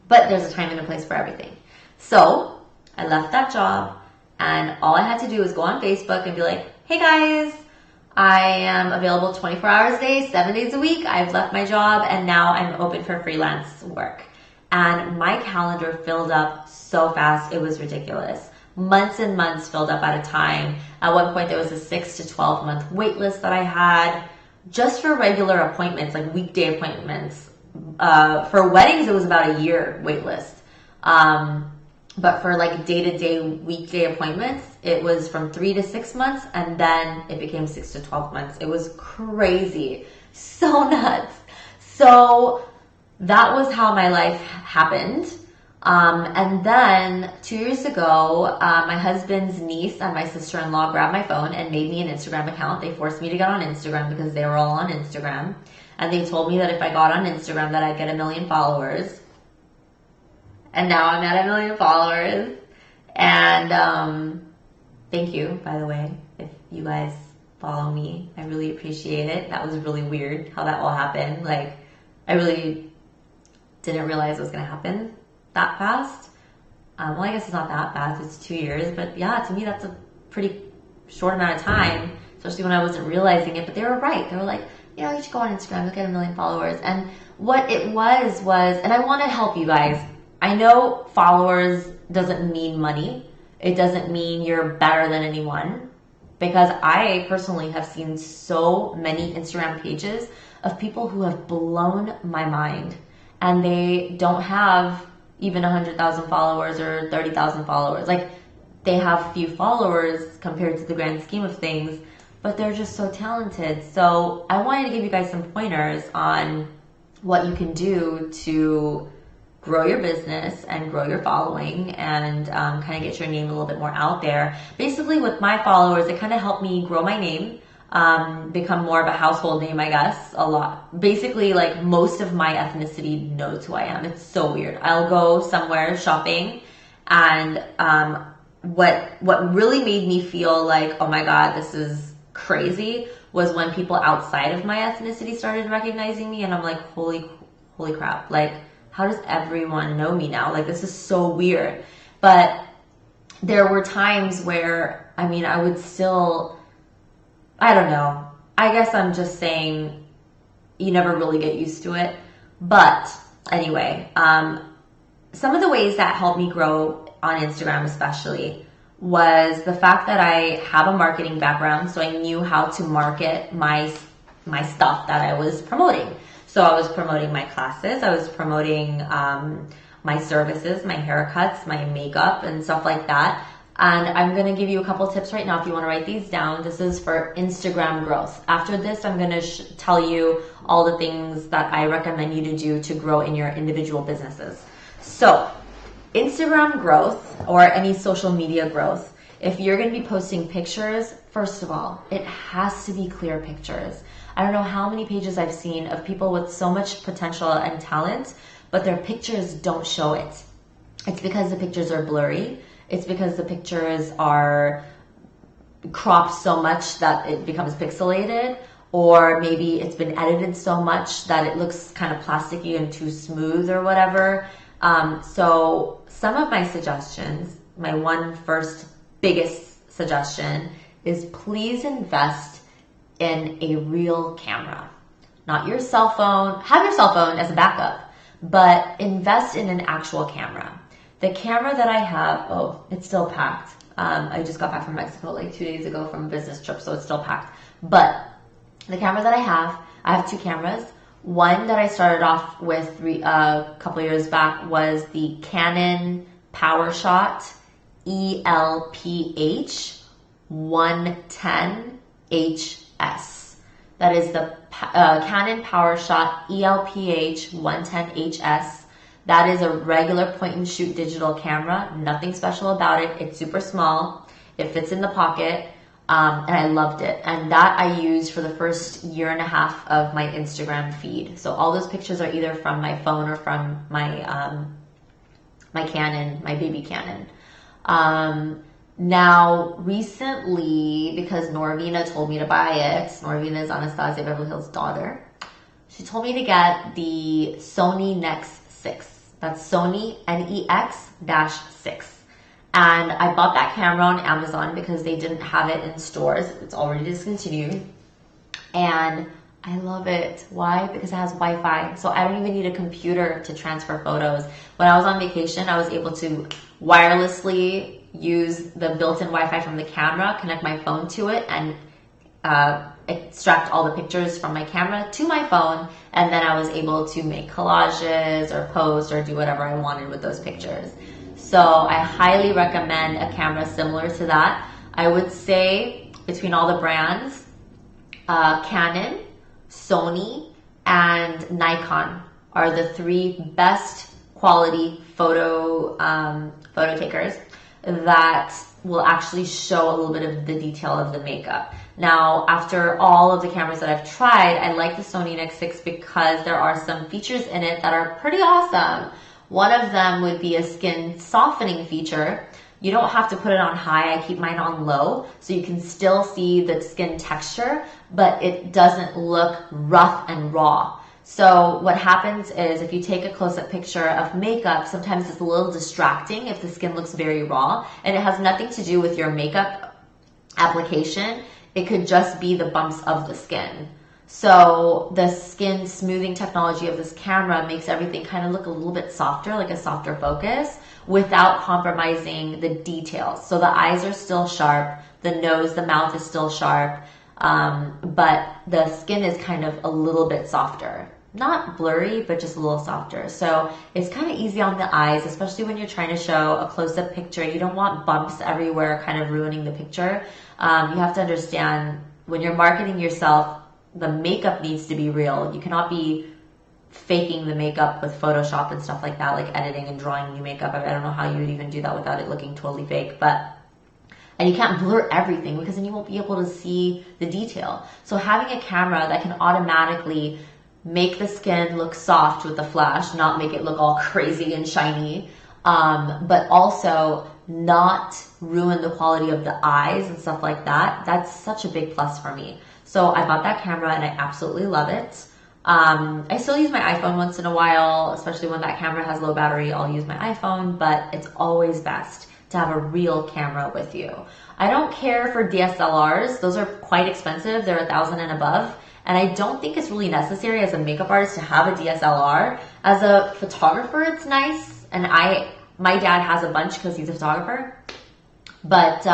But there's a time and a place for everything. So I left that job, and all I had to do was go on Facebook and be like, hey guys, I am available 24 hours a day, 7 days a week. I've left my job and now I'm open for freelance work. And my calendar filled up so fast, it was ridiculous. Months and months filled up at a time. At one point there was a 6 to 12 month wait list that I had just for regular appointments, like weekday appointments. For weddings, it was about a year wait list. But for like day-to-day weekday appointments, it was from 3 to 6 months, and then it became 6 to 12 months. It was crazy. So nuts. So that was how my life happened. And then 2 years ago, my husband's niece and my sister-in-law grabbed my phone and made me an Instagram account. They forced me to get on Instagram because they were all on Instagram. And they told me that if I got on Instagram that I'd get 1 million followers. And now I'm at 1 million followers. And thank you, by the way, if you guys follow me. I really appreciate it. That was really weird how that all happened. Like, I really didn't realize it was going to happen that fast. Well, I guess it's not that fast. It's 2 years. But yeah, to me, that's a pretty short amount of time, especially when I wasn't realizing it. But they were right. They were like, you know, you should go on Instagram, look at 1 million followers. And what it was, and I want to help you guys. I know followers doesn't mean money. It doesn't mean you're better than anyone, because I personally have seen so many Instagram pages of people who have blown my mind, and they don't have even 100,000 followers or 30,000 followers. Like, they have few followers compared to the grand scheme of things, but they're just so talented. So I wanted to give you guys some pointers on what you can do to grow your business and grow your following, and kind of get your name a little bit more out there. Basically, with my followers, it kind of helped me grow my name, become more of a household name, I guess, a lot. Basically, like, most of my ethnicity knows who I am. It's so weird. I'll go somewhere shopping, and what really made me feel like, oh my God, this is crazy, was when people outside of my ethnicity started recognizing me, and I'm like, holy crap, like, how does everyone know me now? Like, this is so weird. But there were times where, I mean, I would still, I don't know. I guess I'm just saying you never really get used to it. But anyway, some of the ways that helped me grow on Instagram especially was the fact that I have a marketing background, so I knew how to market my stuff that I was promoting. So I was promoting my classes, I was promoting my services, my haircuts, my makeup, and stuff like that. And I'm going to give you a couple tips right now if you want to write these down. This is for Instagram growth. After this, I'm going to tell you all the things that I recommend you to do to grow in your individual businesses. So, Instagram growth or any social media growth, if you're going to be posting pictures, first of all, it has to be clear pictures. I don't know how many pages I've seen of people with so much potential and talent, but their pictures don't show it. It's because the pictures are blurry. It's because the pictures are cropped so much that it becomes pixelated, or maybe it's been edited so much that it looks kind of plasticky and too smooth or whatever. So some of my suggestions, my first biggest suggestion is please invest in a real camera. Not your cell phone. Have your cell phone as a backup, but invest in an actual camera. The camera that I have, oh, it's still packed. I just got back from Mexico like 2 days ago from a business trip, so it's still packed. But the camera that I have two cameras. One that I started off with a couple years back was the Canon PowerShot ELPH 110HS. That is the Canon PowerShot ELPH 110HS. That is a regular point-and-shoot digital camera. Nothing special about it. It's super small. It fits in the pocket. And I loved it. And that I used for the first year and a half of my Instagram feed. So all those pictures are either from my phone or from my my Canon, my baby Canon. Now, recently, because Norvina told me to buy it, Norvina is Anastasia Beverly Hills' daughter, she told me to get the Sony NEX-6. That's Sony NEX-6. And I bought that camera on Amazon because they didn't have it in stores. It's already discontinued. And I love it. Why? Because it has Wi-Fi. So I don't even need a computer to transfer photos. When I was on vacation, I was able to wirelessly use the built-in Wi-Fi from the camera, connect my phone to it, and extract all the pictures from my camera to my phone. And then I was able to make collages or post or do whatever I wanted with those pictures. So I highly recommend a camera similar to that. I would say between all the brands, Canon, Sony, and Nikon are the three best quality photo takers that will actually show a little bit of the detail of the makeup. Now, after all of the cameras that I've tried, I like the Sony NEX-6 because there are some features in it that are pretty awesome. One of them would be a skin softening feature. You don't have to put it on high. I keep mine on low so you can still see the skin texture, but it doesn't look rough and raw. So what happens is if you take a close-up picture of makeup, sometimes it's a little distracting if the skin looks very raw, and it has nothing to do with your makeup application. It could just be the bumps of the skin. So the skin smoothing technology of this camera makes everything kind of look a little bit softer, like a softer focus, without compromising the details. So the eyes are still sharp, the nose, the mouth is still sharp, but the skin is kind of a little bit softer. Not blurry, but just a little softer. So it's kind of easy on the eyes, especially when you're trying to show a close-up picture. You don't want bumps everywhere kind of ruining the picture. You have to understand when you're marketing yourself, the makeup needs to be real. You cannot be faking the makeup with Photoshop and stuff like that, like editing and drawing new makeup. I don't know how you would even do that without it looking totally fake. And you can't blur everything because then you won't be able to see the detail. So having a camera that can automatically make the skin look soft with the flash, not make it look all crazy and shiny, but also not ruin the quality of the eyes and stuff like that. That's such a big plus for me. So I bought that camera and I absolutely love it. I still use my iPhone once in a while, especially when that camera has low battery, I'll use my iPhone, but it's always best to have a real camera with you. I don't care for DSLRs. Those are quite expensive. They're $1,000 and above. And I don't think it's really necessary as a makeup artist to have a DSLR. As a photographer, it's nice. And my dad has a bunch because he's a photographer. But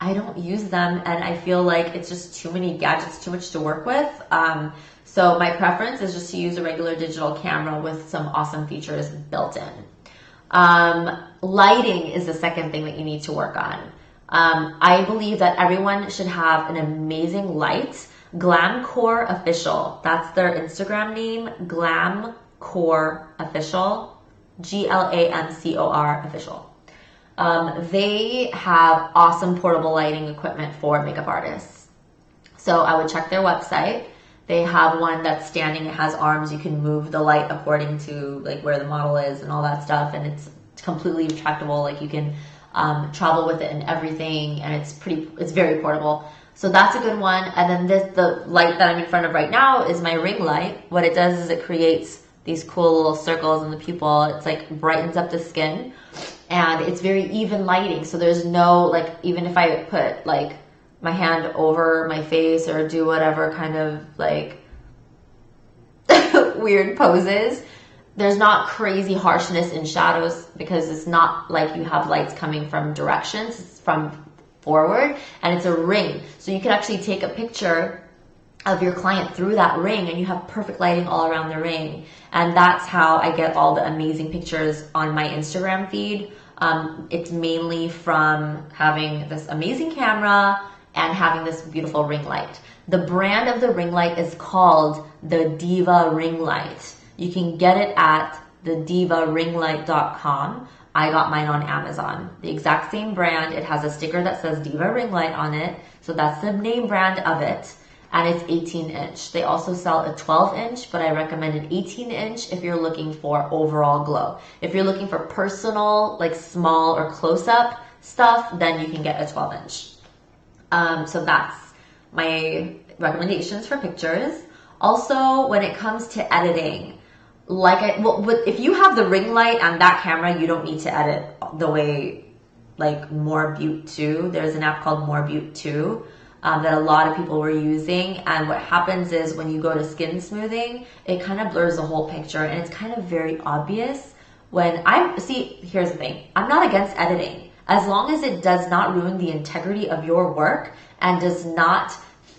I don't use them, and I feel like it's just too many gadgets, too much to work with. So my preference is just to use a regular digital camera with some awesome features built in. Lighting is the second thing that you need to work on. I believe that everyone should have an amazing light. Glamcore Official, that's their Instagram name, Glamcore Official, Glamcor Official. They have awesome portable lighting equipment for makeup artists. So I would check their website. They have one that's standing, it has arms, you can move the light according to like where the model is and all that stuff, and it's completely retractable, like you can travel with it and everything, and it's very portable. So that's a good one. And then the light that I'm in front of right now is my ring light. What it does is it creates these cool little circles in the pupil. It's like brightens up the skin, and it's very even lighting. So there's no, like, even if I put like my hand over my face or do whatever kind of like weird poses, there's not crazy harshness in shadows because it's not like you have lights coming from directions, it's from forward, and it's a ring. So you can actually take a picture of your client through that ring and you have perfect lighting all around the ring. And that's how I get all the amazing pictures on my Instagram feed. It's mainly from having this amazing camera and having this beautiful ring light. The brand of the ring light is called the Diva Ring Light. You can get it at thedivaringlight.com. I got mine on Amazon. The exact same brand. It has a sticker that says Diva Ring Light on it. So that's the name brand of it. And it's 18-inch. They also sell a 12-inch, but I recommend an 18-inch if you're looking for overall glow. If you're looking for personal, like small or close-up stuff, then you can get a 12-inch. So that's my recommendations for pictures. Also, when it comes to editing, if you have the ring light and that camera, you don't need to edit the way like More Beaut 2. There's an app called More Beaut 2 that a lot of people were using. And what happens is when you go to skin smoothing, it kind of blurs the whole picture, and it's kind of very obvious. Here's the thing. I'm not against editing. As long as it does not ruin the integrity of your work and does not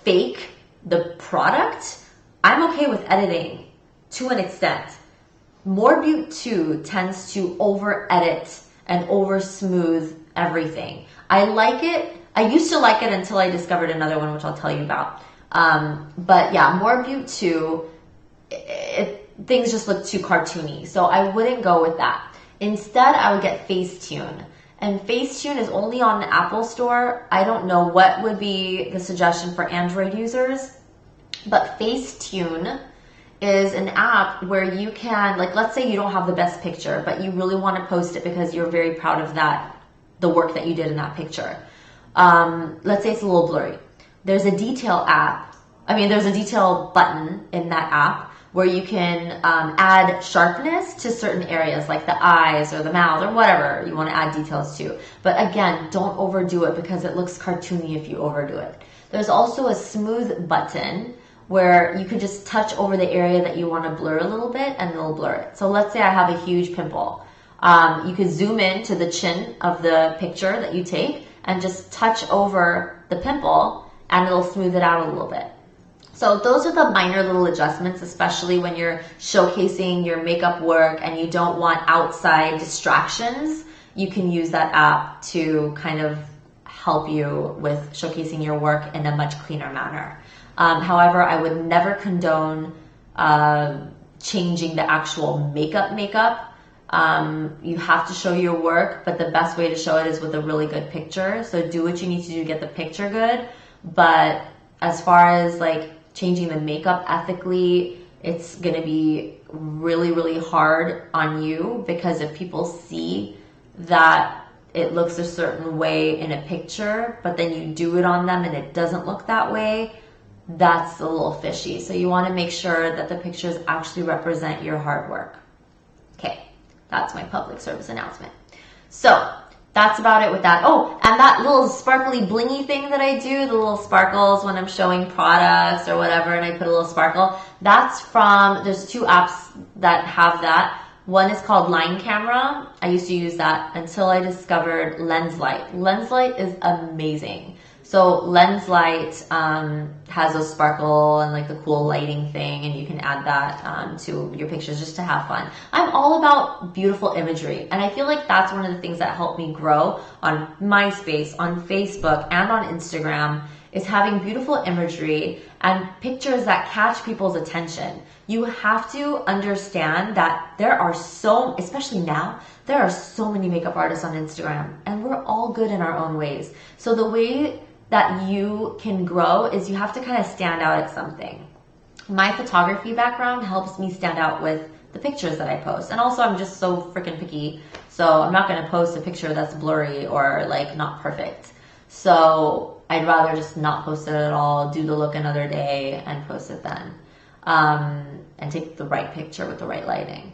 fake the product, I'm okay with editing to an extent. More Beaut 2 tends to over edit and over smooth everything. I like it. I used to like it until I discovered another one, which I'll tell you about. But yeah, More Beaut 2, things just look too cartoony. So I wouldn't go with that. Instead, I would get Facetune. And Facetune is only on the Apple Store. I don't know what would be the suggestion for Android users, but Facetune is an app where you can, like, let's say you don't have the best picture, but you really want to post it because you're very proud of the work that you did in that picture. Let's say it's a little blurry. There's a detail button in that app where you can add sharpness to certain areas like the eyes or the mouth or whatever you want to add details to. But again, don't overdo it because it looks cartoony if you overdo it. There's also a smooth button where you can just touch over the area that you want to blur a little bit and it'll blur it. So let's say I have a huge pimple. You could zoom in to the chin of the picture that you take and just touch over the pimple and it'll smooth it out a little bit. So those are the minor little adjustments, especially when you're showcasing your makeup work and you don't want outside distractions. You can use that app to kind of help you with showcasing your work in a much cleaner manner. However, I would never condone changing the actual makeup. You have to show your work, but the best way to show it is with a really good picture. So do what you need to do to get the picture good. But as far as like changing the makeup ethically, it's going to be really, really hard on you, because if people see that it looks a certain way in a picture, but then you do it on them and it doesn't look that way, that's a little fishy. So you want to make sure that the pictures actually represent your hard work. Okay, that's my public service announcement. So that's about it with that. Oh, and that little sparkly blingy thing that I do, the little sparkles when I'm showing products or whatever, and I put a little sparkle, there's two apps that have that. One is called Line Camera. I used to use that until I discovered Lenslight. Lenslight is amazing. So Lenslight has a sparkle and like the cool lighting thing, and you can add that to your pictures just to have fun. I'm all about beautiful imagery, and I feel like that's one of the things that helped me grow on MySpace, on Facebook, and on Instagram, is having beautiful imagery and pictures that catch people's attention. You have to understand that there are especially now, there are so many makeup artists on Instagram, and we're all good in our own ways. So the way that you can grow is you have to kind of stand out at something. My photography background helps me stand out with the pictures that I post. And also I'm just so freaking picky, so I'm not going to post a picture that's blurry or like not perfect. So I'd rather just not post it at all, do the look another day and post it then. And take the right picture with the right lighting.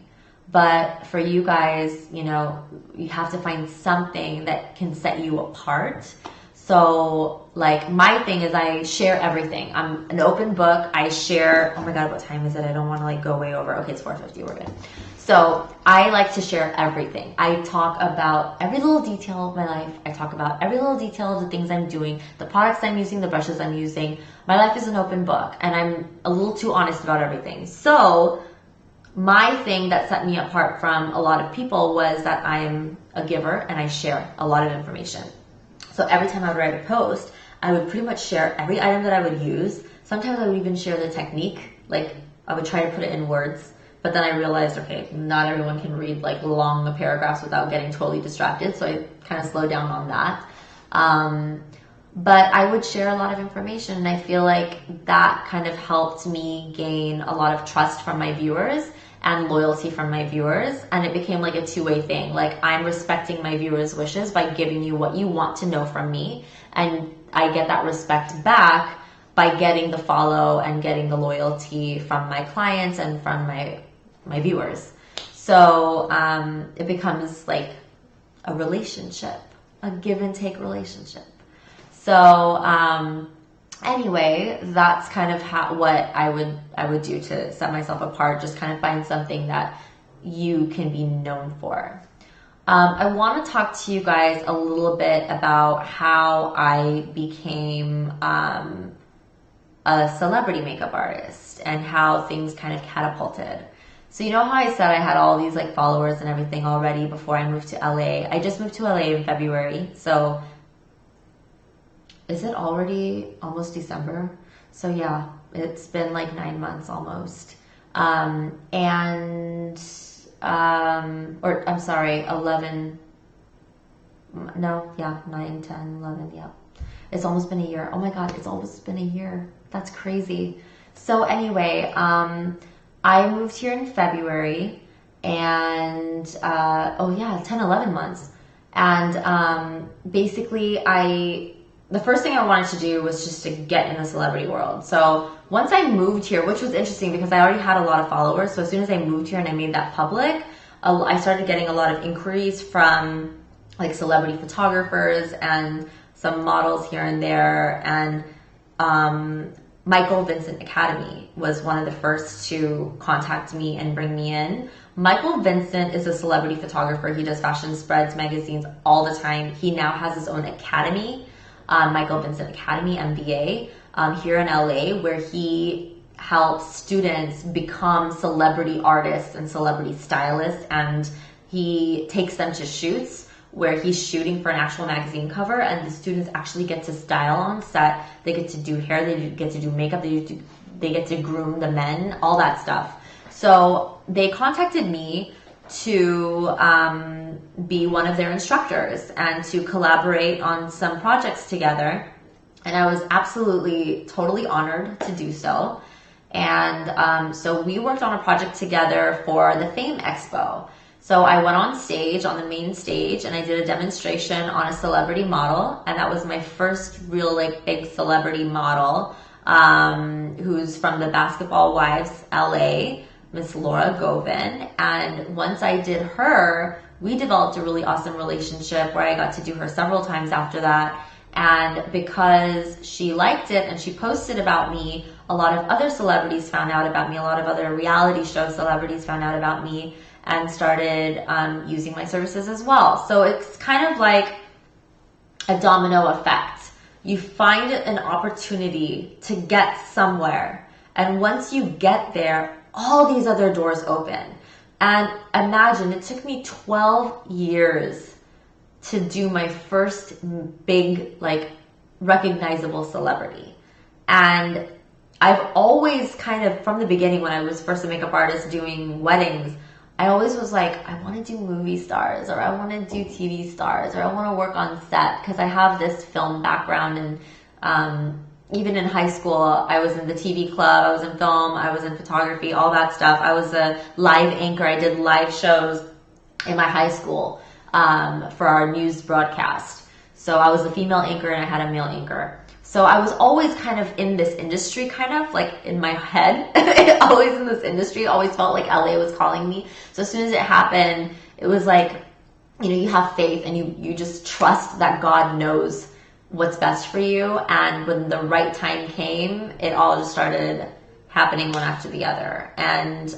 But for you guys, you know, you have to find something that can set you apart. So like my thing is I share everything. I'm an open book. I share, oh my God, what time is it? I don't want to like go way over. Okay, it's 4:50, we're good. So I like to share everything. I talk about every little detail of my life. I talk about every little detail of the things I'm doing, the products I'm using, the brushes I'm using. My life is an open book, and I'm a little too honest about everything. So my thing that set me apart from a lot of people was that I'm a giver and I share a lot of information. So every time I would write a post, I would pretty much share every item that I would use. Sometimes I would even share the technique. Like I would try to put it in words, but then I realized, okay, not everyone can read like long paragraphs without getting totally distracted. So I kind of slowed down on that. But I would share a lot of information, and I feel like that kind of helped me gain a lot of trust from my viewers and loyalty from my viewers, and it became like a two-way thing. Like I'm respecting my viewers' wishes by giving you what you want to know from me, and I get that respect back by getting the follow and getting the loyalty from my clients and from my viewers. So it becomes like a relationship, a give and take relationship. So anyway, that's kind of what I would do to set myself apart. Just kind of find something that you can be known for. I want to talk to you guys a little bit about how I became a celebrity makeup artist and how things kind of catapulted. So you know how I said I had all these like followers and everything already before I moved to LA? I just moved to LA in February, so is it already almost December? So yeah, it's been like 9 months almost. Or I'm sorry, 11, no, yeah, 9, 10, 11, yeah. It's almost been a year. Oh my God, it's almost been a year. That's crazy. So anyway, I moved here in February, and, oh yeah, 10, 11 months. And basically the first thing I wanted to do was just to get in the celebrity world. So once I moved here, which was interesting because I already had a lot of followers. So as soon as I moved here and I made that public, I started getting a lot of inquiries from like celebrity photographers and some models here and there. And Michael Vincent Academy was one of the first to contact me and bring me in. Michael Vincent is a celebrity photographer. He does fashion spreads, magazines all the time. He now has his own academy, Michael Vincent Academy, MBA, here in LA, where he helps students become celebrity artists and celebrity stylists, and he takes them to shoots where he's shooting for an actual magazine cover, and the students actually get to style on set. They get to do hair, they get to do makeup, they get to groom the men, all that stuff. So they contacted me to be one of their instructors and to collaborate on some projects together. And I was absolutely, totally honored to do so. And so we worked on a project together for the Fame Expo. So I went on stage, on the main stage, and I did a demonstration on a celebrity model. And that was my first real like big celebrity model, who's from the Basketball Wives LA, Miss Laura Govan. And once I did her, we developed a really awesome relationship where I got to do her several times after that. And because she liked it and she posted about me, a lot of other celebrities found out about me, a lot of other reality show celebrities found out about me and started using my services as well. So it's kind of like a domino effect. You find an opportunity to get somewhere. And once you get there, all these other doors open. And imagine, it took me 12 years to do my first big, like, recognizable celebrity. And I've always kind of, from the beginning when I was first a makeup artist doing weddings, I always was like, I want to do movie stars, or I want to do TV stars, or I want to work on set, because I have this film background. And even in high school, I was in the TV club, I was in film, I was in photography, all that stuff. I was a live anchor. I did live shows in my high school for our news broadcast. So I was a female anchor and I had a male anchor. So I was always kind of in this industry, kind of like in my head, always in this industry, always felt like LA was calling me. So as soon as it happened, it was like, you know, you have faith and you just trust that God knows what's best for you. And when the right time came, it all just started happening one after the other. And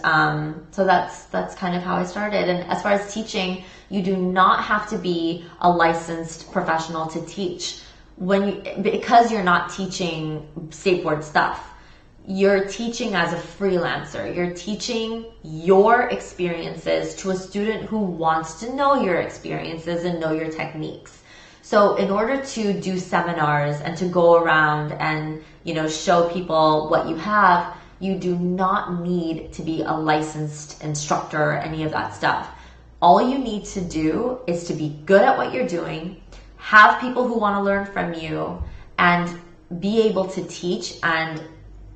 so that's kind of how I started. And as far as teaching, you do not have to be a licensed professional to teach. Because you're not teaching state board stuff, you're teaching as a freelancer. You're teaching your experiences to a student who wants to know your experiences and know your techniques. So in order to do seminars and to go around and, you know, show people what you have, you do not need to be a licensed instructor or any of that stuff. All you need to do is to be good at what you're doing, have people who want to learn from you, and be able to teach and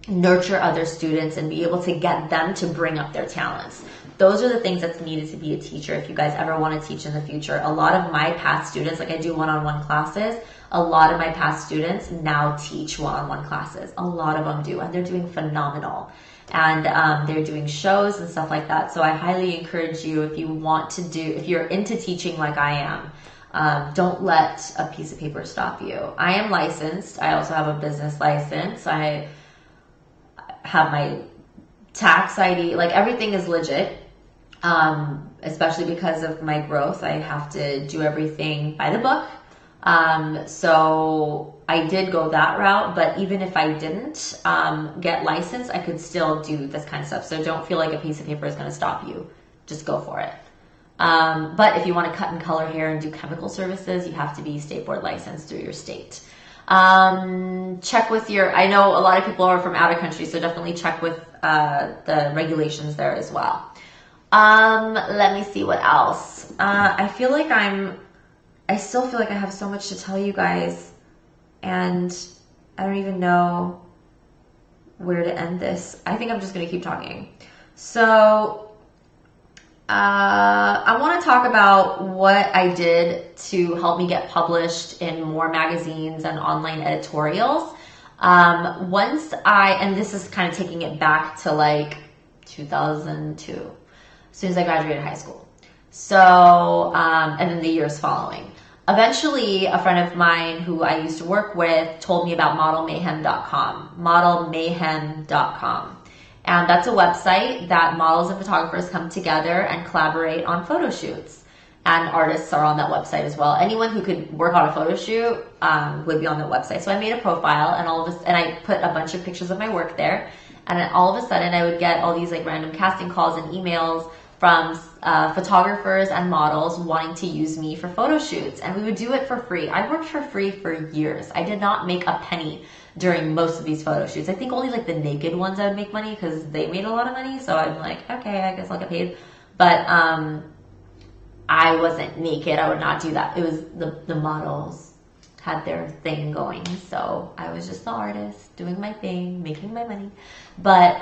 nurture other students and be able to get them to bring up their talents. Those are the things that's needed to be a teacher if you guys ever want to teach in the future. A lot of my past students, like I do one-on-one classes, a lot of my past students now teach one-on-one classes. A lot of them do, and they're doing phenomenal. And they're doing shows and stuff like that. So I highly encourage you, if you're into teaching like I am, don't let a piece of paper stop you. I am licensed. I also have a business license. I have my tax ID, like everything is legit. Especially because of my growth, I have to do everything by the book. So I did go that route, but even if I didn't get licensed, I could still do this kind of stuff. So don't feel like a piece of paper is going to stop you. Just go for it. But if you want to cut and color hair and do chemical services, you have to be state board licensed through your state. Check with I know a lot of people are from out of country, so definitely check with the regulations there as well. Let me see what else. I still feel like I have so much to tell you guys, and I don't even know where to end this. I think I'm just going to keep talking. So, I want to talk about what I did to help me get published in more magazines and online editorials. And this is kind of taking it back to like 2002, as soon as I graduated high school. So, and then the years following. Eventually, a friend of mine who I used to work with told me about modelmayhem.com, modelmayhem.com. And that's a website that models and photographers come together and collaborate on photo shoots. And artists are on that website as well. Anyone who could work on a photo shoot would be on the website. So I made a profile, and I put a bunch of pictures of my work there. And then all of a sudden, I would get all these like random casting calls and emails from photographers and models wanting to use me for photo shoots. And we would do it for free. I worked for free for years. I did not make a penny during most of these photo shoots. I think only like the naked ones I would make money because they made a lot of money. So I'm like, okay, I guess I'll get paid. But I wasn't naked. I would not do that. It was the models had their thing going. So I was just the artist doing my thing, making my money. But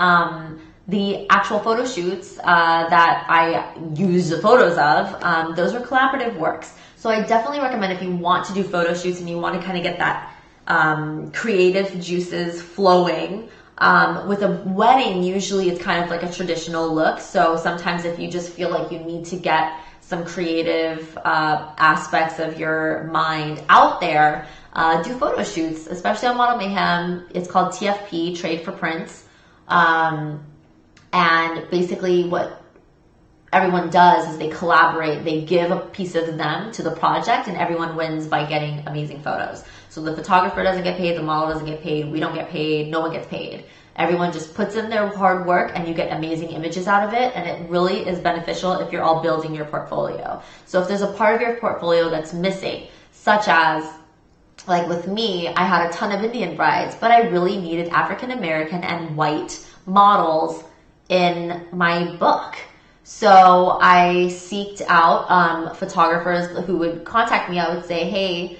the actual photo shoots that I used the photos of, those were collaborative works. So I definitely recommend, if you want to do photo shoots and you want to kind of get that creative juices flowing. With a wedding, usually it's kind of like a traditional look. So sometimes if you just feel like you need to get some creative aspects of your mind out there, do photo shoots, especially on Model Mayhem. It's called TFP, Trade for Prints. And basically what everyone does is they collaborate, they give a piece of them to the project, and everyone wins by getting amazing photos. So the photographer doesn't get paid, the model doesn't get paid, we don't get paid, no one gets paid. Everyone just puts in their hard work and you get amazing images out of it, and it really is beneficial if you're all building your portfolio. So if there's a part of your portfolio that's missing, such as, like with me, I had a ton of Indian brides, but I really needed African American and white models in my book. So I seeked out photographers who would contact me. I would say, hey,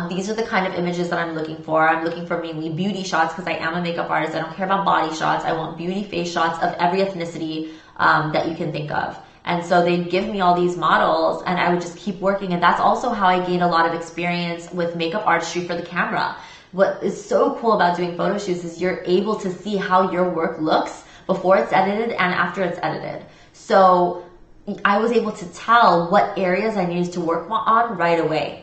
these are the kind of images that I'm looking for. I'm looking for mainly beauty shots because I am a makeup artist. I don't care about body shots. I want beauty face shots of every ethnicity that you can think of. And so they'd give me all these models and I would just keep working. And that's also how I gained a lot of experience with makeup artistry for the camera. What is so cool about doing photo shoots is you're able to see how your work looks before it's edited and after it's edited. So I was able to tell what areas I needed to work on right away.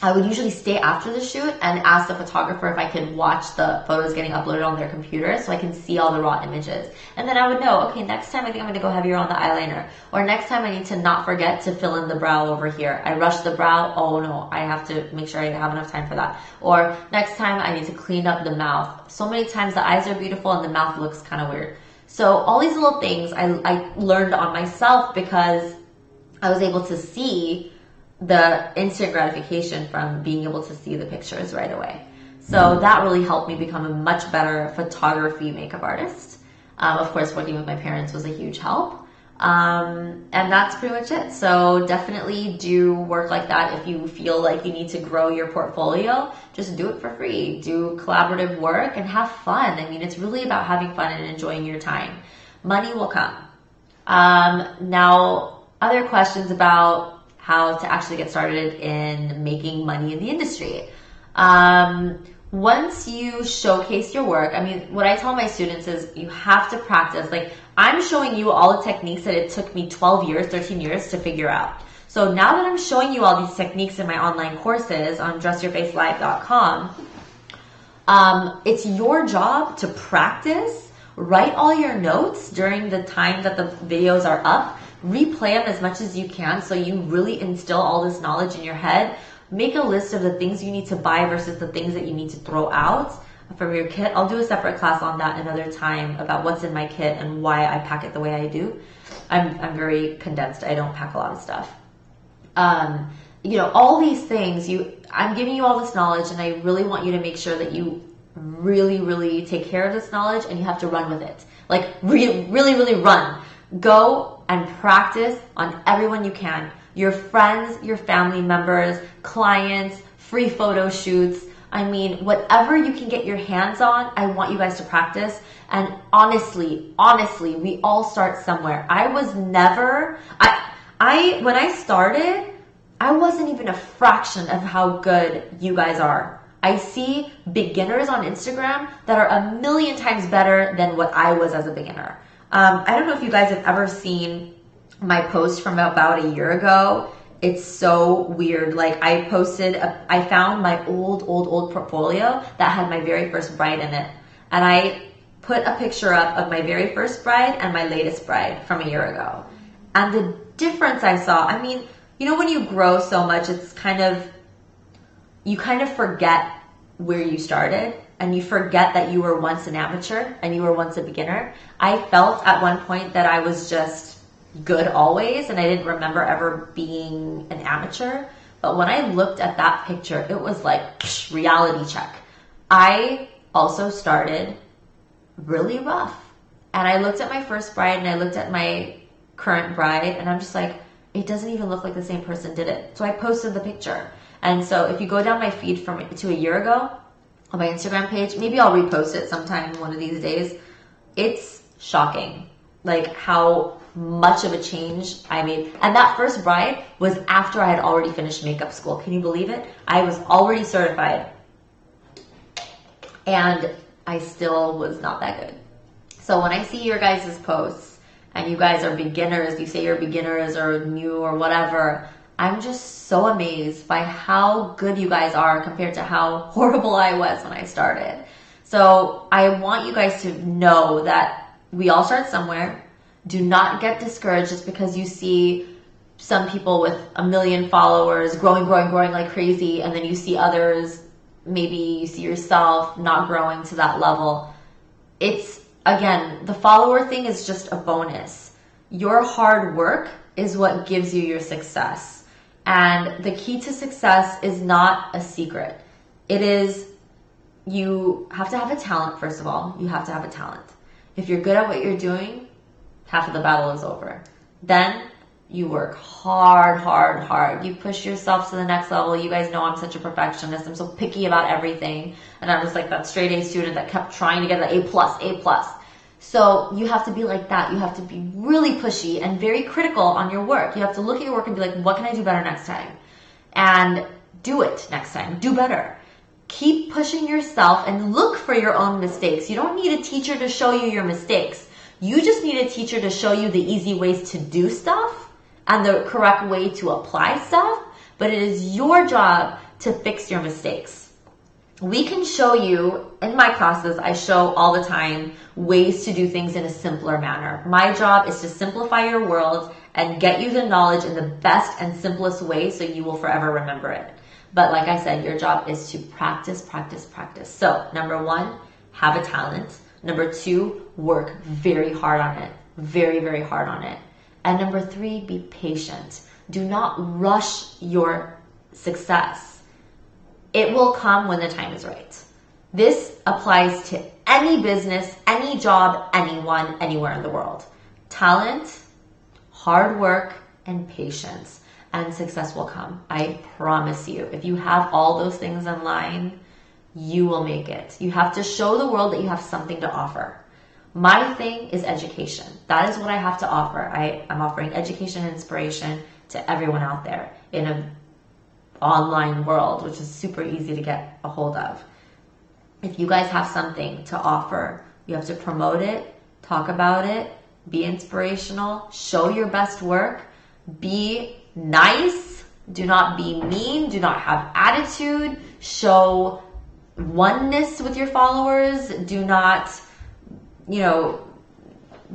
I would usually stay after the shoot and ask the photographer if I could watch the photos getting uploaded on their computer so I can see all the raw images. And then I would know, okay, next time I think I'm going to go heavier on the eyeliner. Or next time I need to not forget to fill in the brow over here. I rushed the brow. Oh no, I have to make sure I have enough time for that. Or next time I need to clean up the mouth. So many times the eyes are beautiful and the mouth looks kind of weird. So all these little things I learned on myself because I was able to see the instant gratification from being able to see the pictures right away. So that really helped me become a much better photography makeup artist. Of course, working with my parents was a huge help. And that's pretty much it. So definitely do work like that if you feel like you need to grow your portfolio. Just do it for free. Do collaborative work and have fun. I mean, it's really about having fun and enjoying your time. Money will come. Now, other questions about how to actually get started in making money in the industry. Once you showcase your work, I mean, what I tell my students is you have to practice. Like, I'm showing you all the techniques that it took me 12 years, 13 years to figure out. So now that I'm showing you all these techniques in my online courses on dressyourfacelive.com, it's your job to practice, write all your notes during the time that the videos are up, replay them as much as you can so you really instill all this knowledge in your head. Make a list of the things you need to buy versus the things that you need to throw out from your kit. I'll do a separate class on that another time about what's in my kit and why I pack it the way I do. I'm very condensed. I don't pack a lot of stuff. You know, all these things, I'm giving you all this knowledge and I really want you to make sure that you really, really take care of this knowledge and you have to run with it. Like really, really, really run. Go and practice on everyone you can. Your friends, your family members, clients, free photo shoots. I mean, whatever you can get your hands on, I want you guys to practice. And honestly, we all start somewhere. I was never, when I started, I wasn't even a fraction of how good you guys are. I see beginners on Instagram that are a million times better than what I was as a beginner. I don't know if you guys have ever seen my post from about a year ago. It's so weird. Like I found my old portfolio that had my very first bride in it. And I put a picture up of my very first bride and my latest bride from a year ago. And the difference I saw, I mean, you know, when you grow so much, you kind of forget where you started. And you forget that you were once an amateur and you were once a beginner. I felt at one point that I was just good always and I didn't remember ever being an amateur. But when I looked at that picture, it was like reality check. I also started really rough. And I looked at my first bride and I looked at my current bride and I'm just like, it doesn't even look like the same person did it. So I posted the picture. And so if you go down my feed to a year ago, on my Instagram page, maybe I'll repost it sometime one of these days. It's shocking, like how much of a change I made. And that first bride was after I had already finished makeup school. Can you believe it? I was already certified and I still was not that good. So when I see your guys' posts and you guys are beginners, you say you're beginners or new or whatever, I'm just so amazed by how good you guys are compared to how horrible I was when I started. So I want you guys to know that we all start somewhere. Do not get discouraged just because you see some people with 1 million followers growing like crazy, and then you see others maybe you see yourself not growing to that level. It's, again, the follower thing is just a bonus. Your hard work is what gives you your success. And the key to success is not a secret. It is, you have to have a talent, first of all. You have to have a talent. If you're good at what you're doing, half of the battle is over. Then you work hard, hard, hard. You push yourself to the next level. You guys know I'm such a perfectionist. I'm so picky about everything. And I'm just like that straight A student that kept trying to get the A plus, A plus. So you have to be like that. You have to be really pushy and very critical on your work. You have to look at your work and be like, what can I do better next time? And do it next time. Do better. Keep pushing yourself and look for your own mistakes. You don't need a teacher to show you your mistakes. You just need a teacher to show you the easy ways to do stuff and the correct way to apply stuff. But it is your job to fix your mistakes. We can show you, in my classes, I show all the time ways to do things in a simpler manner. My job is to simplify your world and get you the knowledge in the best and simplest way so you will forever remember it. But like I said, your job is to practice, practice, practice. So number one, have a talent. Number two, work very hard on it. Very, very hard on it. And number three, be patient. Do not rush your success. It will come when the time is right. This applies to any business, any job, anyone, anywhere in the world. Talent, hard work, and patience, and success will come. I promise you. If you have all those things in line, you will make it. You have to show the world that you have something to offer. My thing is education. That is what I have to offer. I'm offering education and inspiration to everyone out there in an online world, which is super easy to get a hold of. If you guys have something to offer, you have to promote it, talk about it, be inspirational, show your best work, be nice, do not be mean, do not have attitude, show oneness with your followers, do not,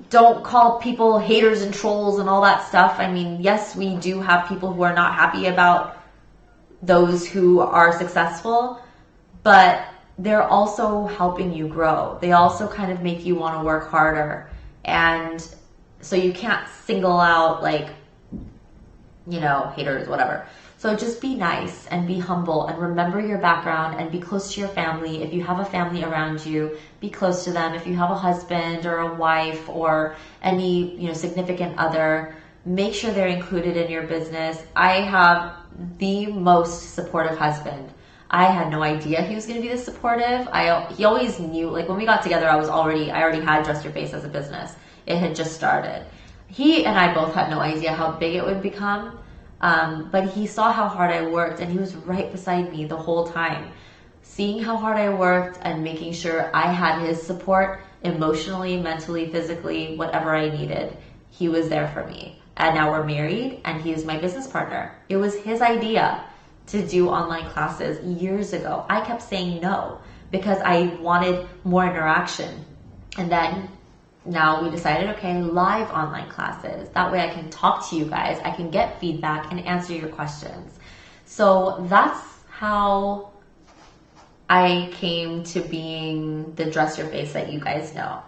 don't call people haters and trolls and all that stuff. I mean, yes, we do have people who are not happy about those who are successful, but they're also helping you grow. They also kind of make you want to work harder. And so you can't single out haters, whatever. So just be nice and be humble and remember your background and be close to your family. If you have a family around you, be close to them. If you have a husband or a wife or any, significant other, make sure they're included in your business. I have the most supportive husband. I had no idea he was going to be this supportive. He always knew, when we got together, I already had Dress Your Face as a business. It had just started. He and I both had no idea how big it would become. But he saw how hard I worked and he was right beside me the whole time. Seeing how hard I worked and making sure I had his support emotionally, mentally, physically, whatever I needed. He was there for me. And now we're married and he is my business partner. It was his idea to do online classes years ago. I kept saying no because I wanted more interaction. And then now we decided, okay, live online classes. That way I can talk to you guys, I can get feedback and answer your questions. So that's how I came to being the Dress Your Face that you guys know.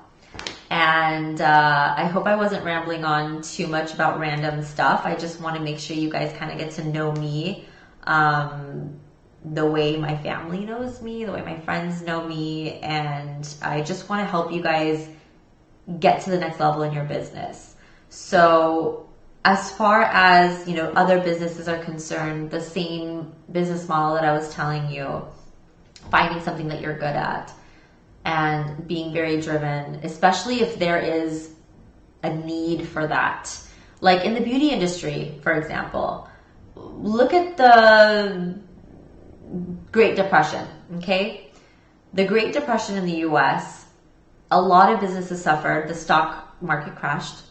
And I hope I wasn't rambling on too much about random stuff. I just want to make sure you guys kind of get to know me the way my family knows me, the way my friends know me. And I just want to help you guys get to the next level in your business. So as far as, other businesses are concerned, the same business model that I was telling you, finding something that you're good at and being very driven, especially if there is a need for that. Like in the beauty industry, for example, look at the Great Depression, okay? The Great Depression in the US, a lot of businesses suffered. The stock market crashed.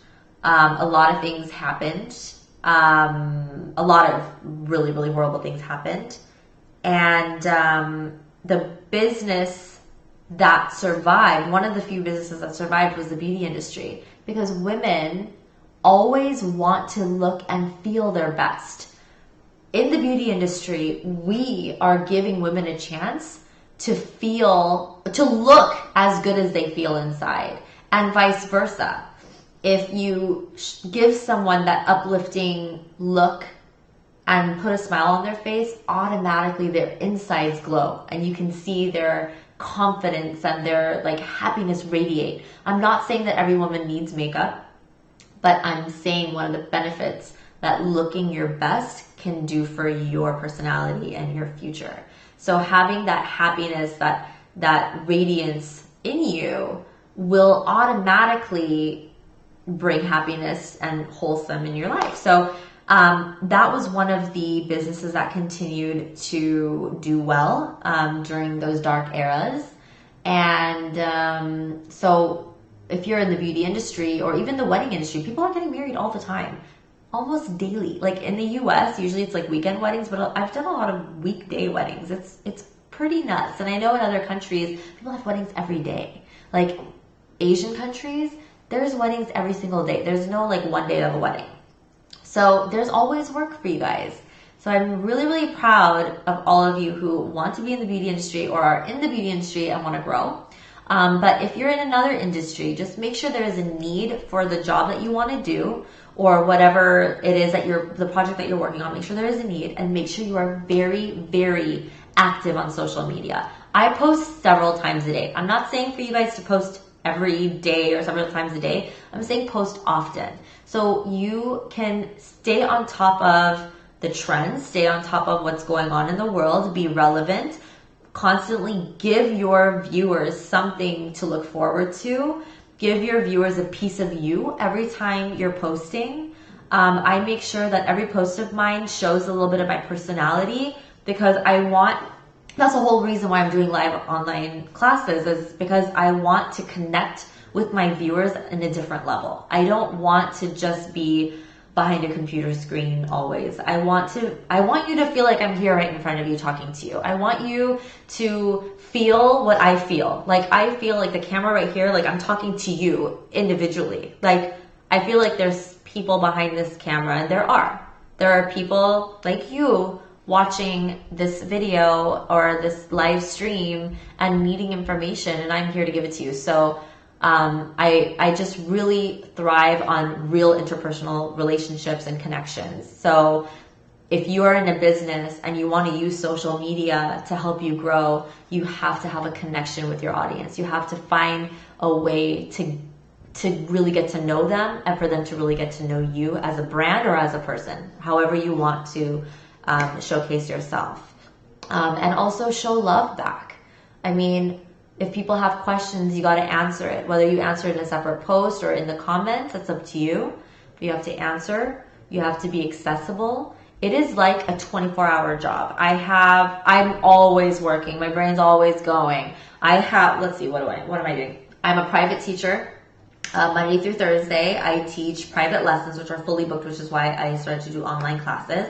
A lot of things happened. A lot of really, really horrible things happened. And the business that survived, one of the few businesses that survived was the beauty industry, because women always want to look and feel their best. in the beauty industry, we are giving women a chance to look as good as they feel inside, and vice versa. If you give someone that uplifting look and put a smile on their face, automatically their insides glow and you can see their confidence and their like happiness radiate. I'm not saying that every woman needs makeup, but I'm saying one of the benefits that looking your best can do for your personality and your future. So having that happiness, that radiance in you will automatically bring happiness and wholesome in your life. So that was one of the businesses that continued to do well during those dark eras. And so if you're in the beauty industry or even the wedding industry, people are getting married all the time, almost daily. Like in the US, usually it's like weekend weddings, but I've done a lot of weekday weddings. It's pretty nuts. And I know in other countries, people have weddings every day. Like Asian countries, there's weddings every single day. There's no like one day of a wedding. So there's always work for you guys. So I'm really, really proud of all of you who want to be in the beauty industry or are in the beauty industry and want to grow. But if you're in another industry, just make sure there is a need for the job that you want to do or whatever it is that the project that you're working on. Make sure there is a need and make sure you are very, very active on social media. I post several times a day. I'm not saying for you guys to post every day or several times a day. I'm saying post often. So you can stay on top of the trends, stay on top of what's going on in the world, be relevant, constantly give your viewers something to look forward to, give your viewers a piece of you every time you're posting. I make sure that every post of mine shows a little bit of my personality because that's the whole reason why I'm doing live online classes is because I want to connect with my viewers in a different level. I don't want to just be behind a computer screen always. I want you to feel like I'm here right in front of you talking to you. I want you to feel what I feel. Like I feel like the camera right here, like I'm talking to you individually. Like I feel like there's people behind this camera and there are people like you watching this video or this live stream and needing information and I'm here to give it to you. So I just really thrive on real interpersonal relationships and connections. So if you are in a business and you want to use social media to help you grow, you have to have a connection with your audience. You have to find a way to really get to know them and for them to really get to know you as a brand or as a person, however you want to showcase yourself. And also show love back. I mean, if people have questions, you got to answer it. Whether you answer it in a separate post or in the comments, that's up to you. But you have to answer. You have to be accessible. It is like a 24-hour job. I'm always working. My brain's always going. Let's see, what am I doing? I'm a private teacher. Monday through Thursday, I teach private lessons, which are fully booked, which is why I started to do online classes.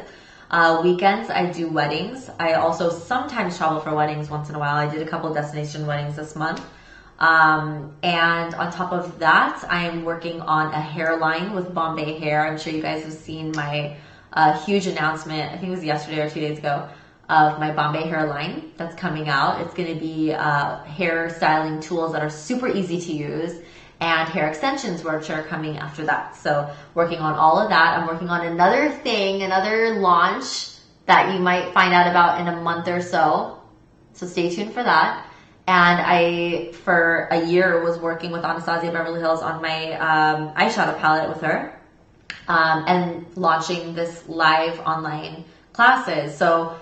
Weekends, I do weddings. I also sometimes travel for weddings once in a while. I did a couple destination weddings this month. And on top of that, I am working on a hairline with Bombay Hair. I'm sure you guys have seen my huge announcement, I think it was yesterday or 2 days ago, of my Bombay hairline that's coming out. It's going to be hair styling tools that are super easy to use and hair extensions which are coming after that. So working on all of that. I'm working on another launch that you might find out about in a month or so. So stay tuned for that. And I, for a year, was working with Anastasia Beverly Hills on my eyeshadow palette with her and launching this live online classes. So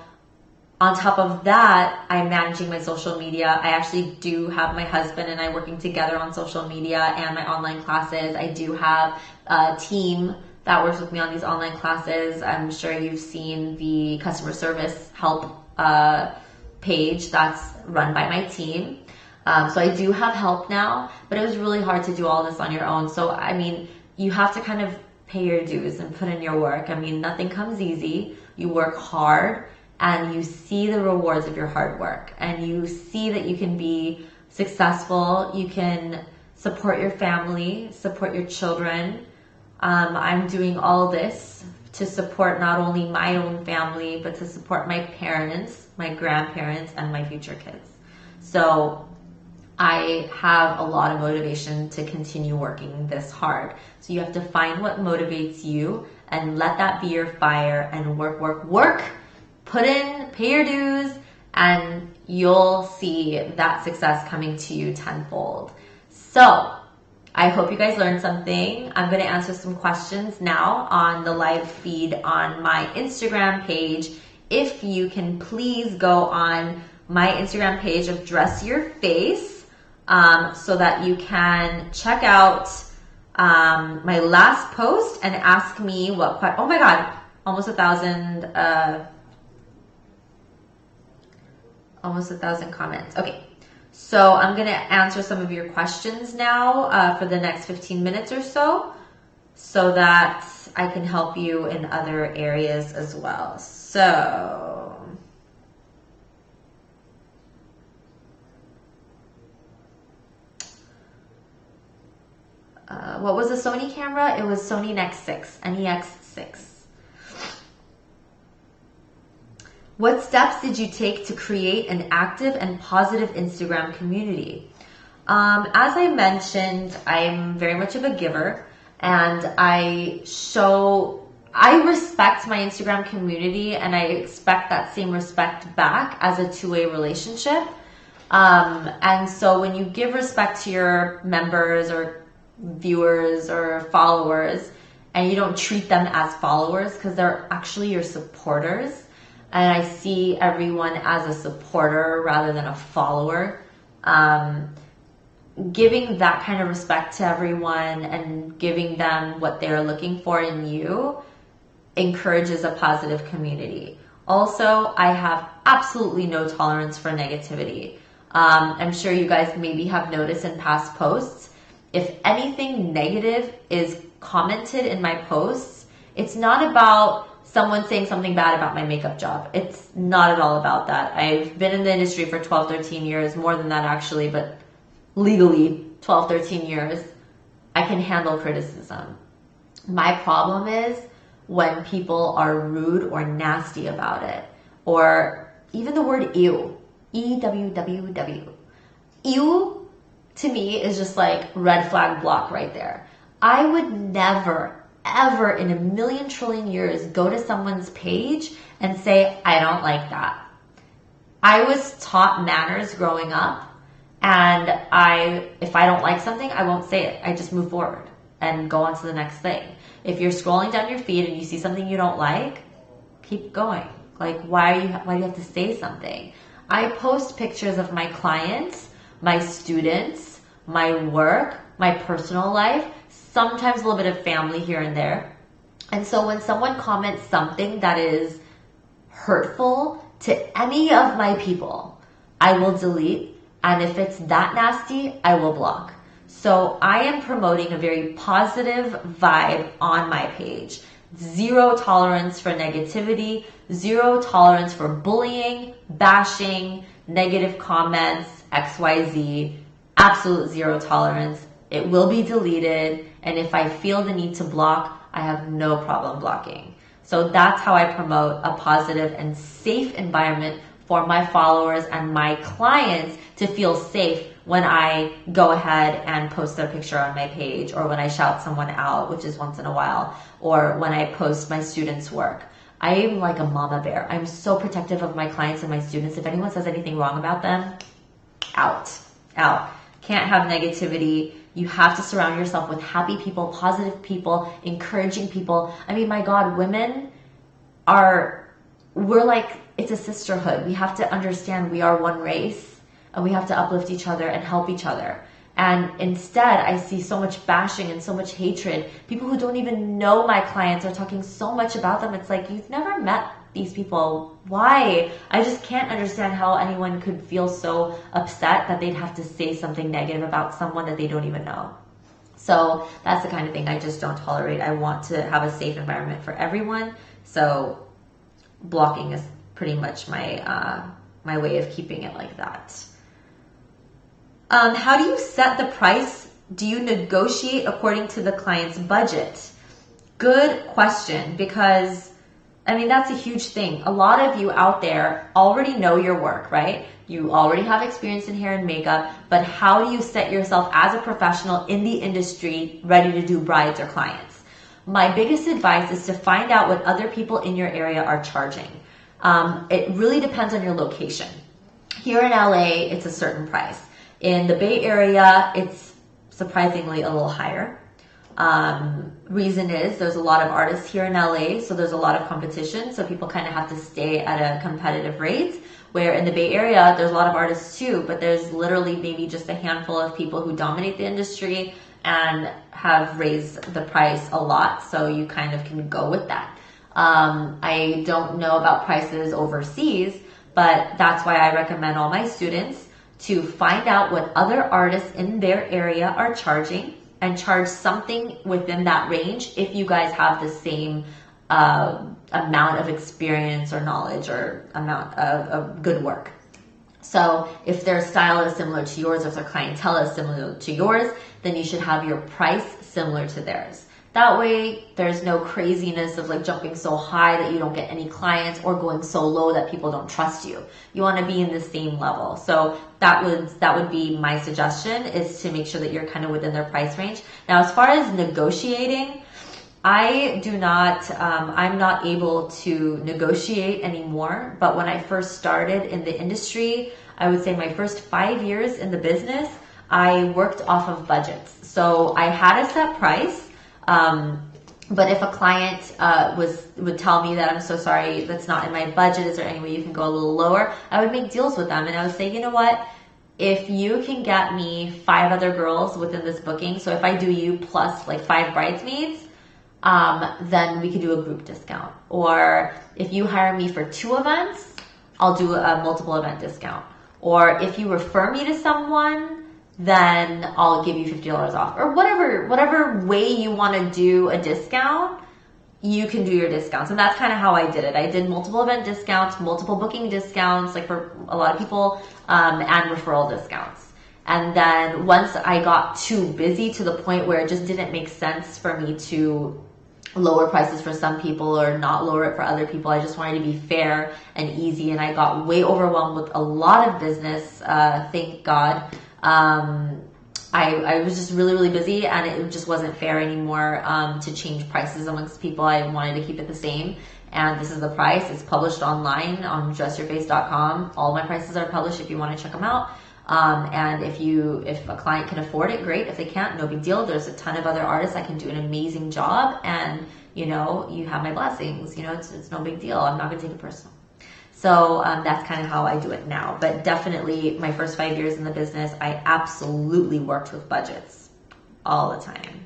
on top of that, I'm managing my social media. I actually do have my husband and I working together on social media and my online classes. I do have a team that works with me on these online classes. I'm sure you've seen the customer service help page that's run by my team. So I do have help now, but it was really hard to do all this on your own. So, I mean, you have to kind of pay your dues and put in your work. I mean, nothing comes easy. You work hard and you see the rewards of your hard work and you see that you can be successful. You can support your family, support your children. I'm doing all this to support not only my own family, but to support my parents, my grandparents, and my future kids. So I have a lot of motivation to continue working this hard. So you have to find what motivates you and let that be your fire, and work, put in, pay your dues, and you'll see that success coming to you tenfold. So I hope you guys learned something. I'm going to answer some questions now on the live feed on my Instagram page. If you can please go on my Instagram page of Dress Your Face, so that you can check out my last post and ask me what oh my god, almost 1,000 comments. Okay, so I'm gonna answer some of your questions now for the next 15 minutes or so that I can help you in other areas as well. So what was the Sony camera? It was Sony NEX6, NEX6. What steps did you take to create an active and positive Instagram community? As I mentioned, I'm very much of a giver, and I respect my Instagram community, and I expect that same respect back as a two-way relationship. And so when you give respect to your members or viewers or followers, and you don't treat them as followers because they're actually your supporters, and I see everyone as a supporter rather than a follower, giving that kind of respect to everyone and giving them what they're looking for in you encourages a positive community. Also, I have absolutely no tolerance for negativity. I'm sure you guys maybe have noticed in past posts, if anything negative is commented in my posts, it's not about someone saying something bad about my makeup job. It's not at all about that. I've been in the industry for 12, 13 years, more than that actually, but legally 12, 13 years. I can handle criticism. My problem is when people are rude or nasty about it, or even the word ew, E-W-W-W. Ew to me is just like red flag block right there. I would never, ever in a million trillion years go to someone's page and say, I don't like that. I was taught manners growing up, and if I don't like something, I won't say it. I just move forward and go on to the next thing. If you're scrolling down your feed and you see something you don't like, keep going. Like, why do you have to say something? I post pictures of my clients, my students, my work, my personal life, sometimes a little bit of family here and there. And so when someone comments something that is hurtful to any of my people, I will delete. And if it's that nasty, I will block. So I am promoting a very positive vibe on my page. Zero tolerance for negativity, zero tolerance for bullying, bashing, negative comments, XYZ, absolute zero tolerance. It will be deleted, and if I feel the need to block, I have no problem blocking. So that's how I promote a positive and safe environment for my followers and my clients to feel safe when I go ahead and post their picture on my page, or when I shout someone out, which is once in a while, or when I post my students' work. I am like a mama bear. I'm so protective of my clients and my students. If anyone says anything wrong about them, out. Can't have negativity. You have to surround yourself with happy people, positive people, encouraging people. I mean, my God, we're like, it's a sisterhood. We have to understand we are one race, and we have to uplift each other and help each other. And instead, I see so much bashing and so much hatred. People who don't even know my clients are talking so much about them. It's like, you've never met these people. Why? I just can't understand how anyone could feel so upset that they'd have to say something negative about someone that they don't even know. So that's the kind of thing I just don't tolerate. I want to have a safe environment for everyone. So blocking is pretty much my way of keeping it like that. How do you set the price? Do you negotiate according to the client's budget? Good question, because I mean, that's a huge thing. A lot of you out there already know your work, right? You already have experience in hair and makeup, but how do you set yourself as a professional in the industry ready to do brides or clients? My biggest advice is to find out what other people in your area are charging. It really depends on your location. Here in LA, it's a certain price. In the Bay Area, it's surprisingly a little higher. Reason is there's a lot of artists here in LA, so there's a lot of competition, so people kind of have to stay at a competitive rate. Where in the Bay Area, there's a lot of artists too, but there's literally maybe just a handful of people who dominate the industry and have raised the price a lot, so you kind of can go with that. I don't know about prices overseas, but that's why I recommend all my students to find out what other artists in their area are charging and charge something within that range if you guys have the same amount of experience or knowledge or amount of good work. So if their style is similar to yours, if their clientele is similar to yours, then you should have your price similar to theirs. That way, there's no craziness of like jumping so high that you don't get any clients or going so low that people don't trust you. You want to be in the same level. So that would be my suggestion, is to make sure that you're kind of within their price range. Now, as far as negotiating, I'm not able to negotiate anymore. But when I first started in the industry, I would say my first 5 years in the business, I worked off of budgets. So I had a set price. But if a client would tell me that, I'm so sorry, that's not in my budget, is there any way you can go a little lower? I would make deals with them, and I would say, you know what? If you can get me 5 other girls within this booking, so if I do you plus like 5 bridesmaids, then we could do a group discount. Or if you hire me for 2 events, I'll do a multiple event discount. Or if you refer me to someone, then I'll give you $50 off, or whatever way you want to do a discount, you can do your discounts. And that's kind of how I did it. I did multiple event discounts, multiple booking discounts, like for a lot of people, and referral discounts. And then once I got too busy to the point where it just didn't make sense for me to lower prices for some people or not lower it for other people, I just wanted to be fair and easy. And I got way overwhelmed with a lot of business, thank God. I was just really, really busy, and it just wasn't fair anymore to change prices amongst people. I wanted to keep it the same, and this is the price. It's published online on dressyourface.com. All my prices are published if you want to check them out. And if a client can afford it, great. If they can't, no big deal. There's a ton of other artists that can do an amazing job, and you have my blessings. It's no big deal. I'm not going to take it personal. So that's kind of how I do it now. But definitely my first 5 years in the business, I absolutely worked with budgets all the time.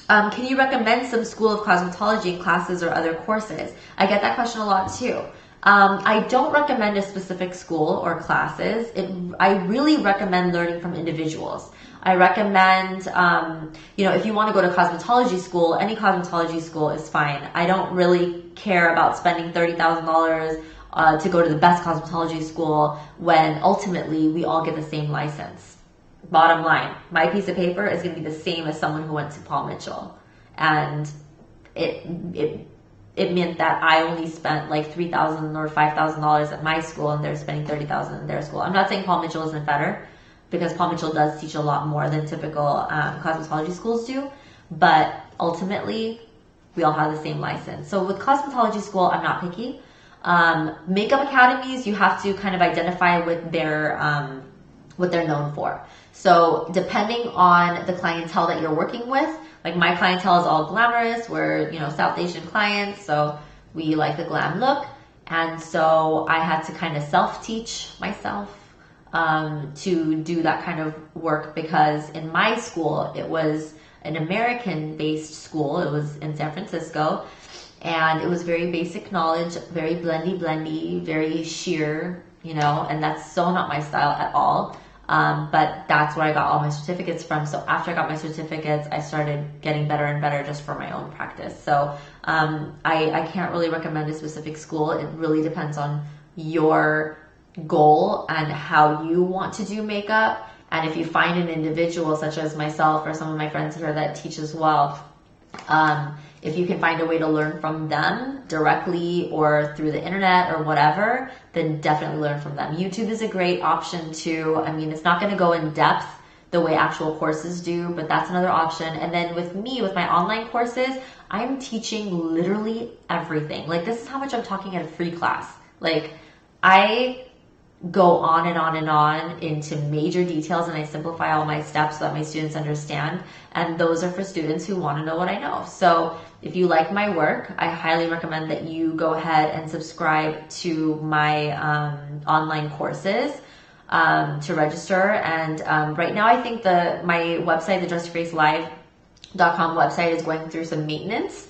Can you recommend some School of Cosmetology classes or other courses? I get that question a lot too. I don't recommend a specific school or classes. I really recommend learning from individuals. I recommend, if you want to go to cosmetology school, any cosmetology school is fine. I don't really care about spending $30,000 to go to the best cosmetology school when ultimately we all get the same license. Bottom line, my piece of paper is going to be the same as someone who went to Paul Mitchell. And it meant that I only spent like $3,000 or $5,000 at my school, and they're spending $30,000 in their school. I'm not saying Paul Mitchell isn't better, because Paul Mitchell does teach a lot more than typical cosmetology schools do, but ultimately we all have the same license. So with cosmetology school, I'm not picky. Makeup academies, you have to kind of identify what they're known for. So depending on the clientele that you're working with, like my clientele is all glamorous. We're, South Asian clients, so we like the glam look. And so I had to kind of self-teach myself to do that kind of work, because in my school, it was an American-based school. It was in San Francisco, and it was very basic knowledge, very blendy, very sheer, and that's so not my style at all. But that's where I got all my certificates from. So after I got my certificates, I started getting better and better just for my own practice. So I can't really recommend a specific school. It really depends on your goal and how you want to do makeup And if you find an individual such as myself or some of my friends here that teach as well, if you can find a way to learn from them directly or through the internet or whatever, then definitely learn from them. YouTube is a great option too. I mean, it's not going to go in depth the way actual courses do, but that's another option. And then with me, with my online courses, I'm teaching literally everything. Like, this is how much I'm talking at a free class. Like, I go on and on and on into major details, and I simplify all my steps so that my students understand. And those are for students who want to know what I know. So if you like my work, I highly recommend that you go ahead and subscribe to my online courses to register. And right now, I think my website, the DressYourFaceLive.com website, is going through some maintenance.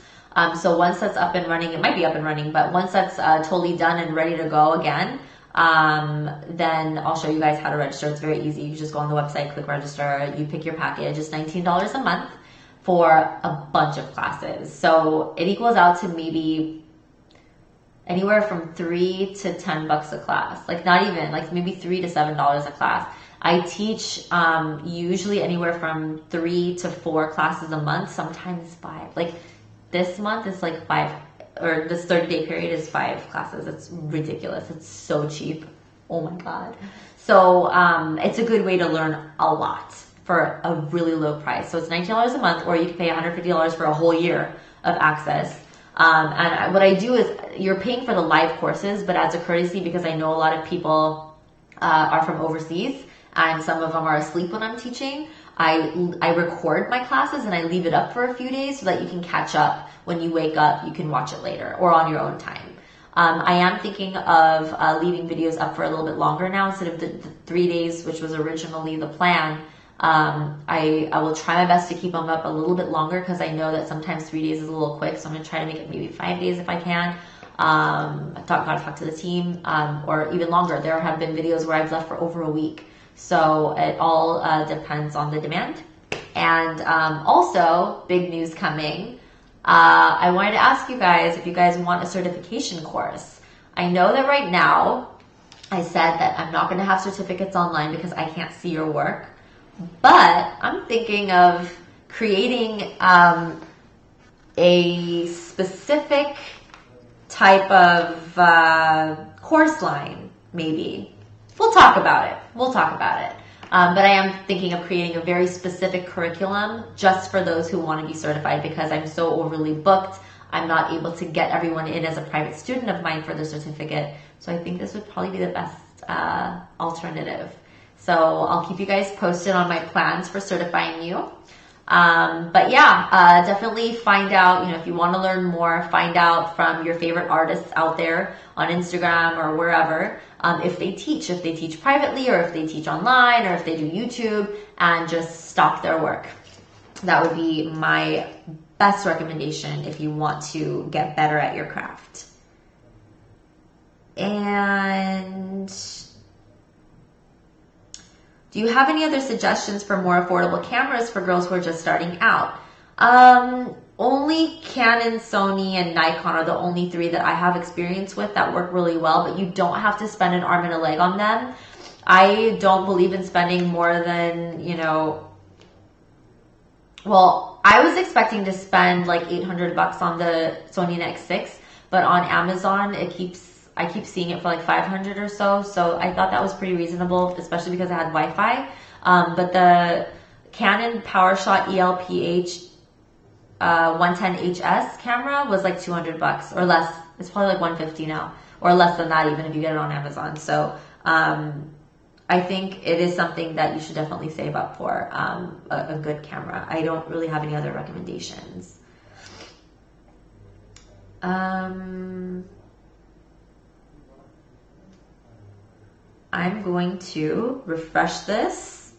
So once that's up and running, it might be up and running, but once that's totally done and ready to go again, then I'll show you guys how to register. It's very easy. You just go on the website, click register, you pick your package. It's $19 a month for a bunch of classes. So it equals out to maybe anywhere from $3 to $10 a class. Like, not even, like maybe $3 to $7 a class. I teach usually anywhere from 3 to 4 classes a month, sometimes 5. Like, this month is like 5, or this 30-day period is 5 classes. It's ridiculous. It's so cheap. Oh my God. So it's a good way to learn a lot for a really low price. So it's $19 a month, or you can pay $150 for a whole year of access. And what I do is, you're paying for the live courses, but as a courtesy, because I know a lot of people are from overseas and some of them are asleep when I'm teaching, I record my classes and I leave it up for a few days so that you can catch up. When you wake up, you can watch it later or on your own time. I am thinking of leaving videos up for a little bit longer now instead of the 3 days, which was originally the plan. I will try my best to keep them up a little bit longer, because I know that sometimes 3 days is a little quick. So I'm going to try to make it maybe 5 days if I can. Gotta talk to the team, or even longer. There have been videos where I've left for over a week. So it all depends on the demand. And also, big news coming. I wanted to ask you guys if you guys want a certification course. I know that right now, I said that I'm not going to have certificates online because I can't see your work. But I'm thinking of creating a specific type of course line, maybe. We'll talk about it. But I am thinking of creating a very specific curriculum just for those who want to be certified, because I'm so overly booked. I'm not able to get everyone in as a private student of mine for the certificate. So I think this would probably be the best alternative. So I'll keep you guys posted on my plans for certifying you. But yeah, definitely find out, if you want to learn more, find out from your favorite artists out there on Instagram or wherever, if they teach privately, or if they teach online, or if they do YouTube, and just stock their work. That would be my best recommendation if you want to get better at your craft. And do you have any other suggestions for more affordable cameras for girls who are just starting out? Only Canon, Sony, and Nikon are the only 3 that I have experience with that work really well, but you don't have to spend an arm and a leg on them. I don't believe in spending more than, well, I was expecting to spend like $800 on the Sony NX6, but on Amazon, I keep seeing it for like $500 or so. So I thought that was pretty reasonable, especially because I had Wi-Fi. But the Canon PowerShot ELPH 110HS camera was like $200 or less. It's probably like $150 now, or less than that even if you get it on Amazon. So I think it is something that you should definitely save up for, a good camera. I don't really have any other recommendations. I'm going to refresh this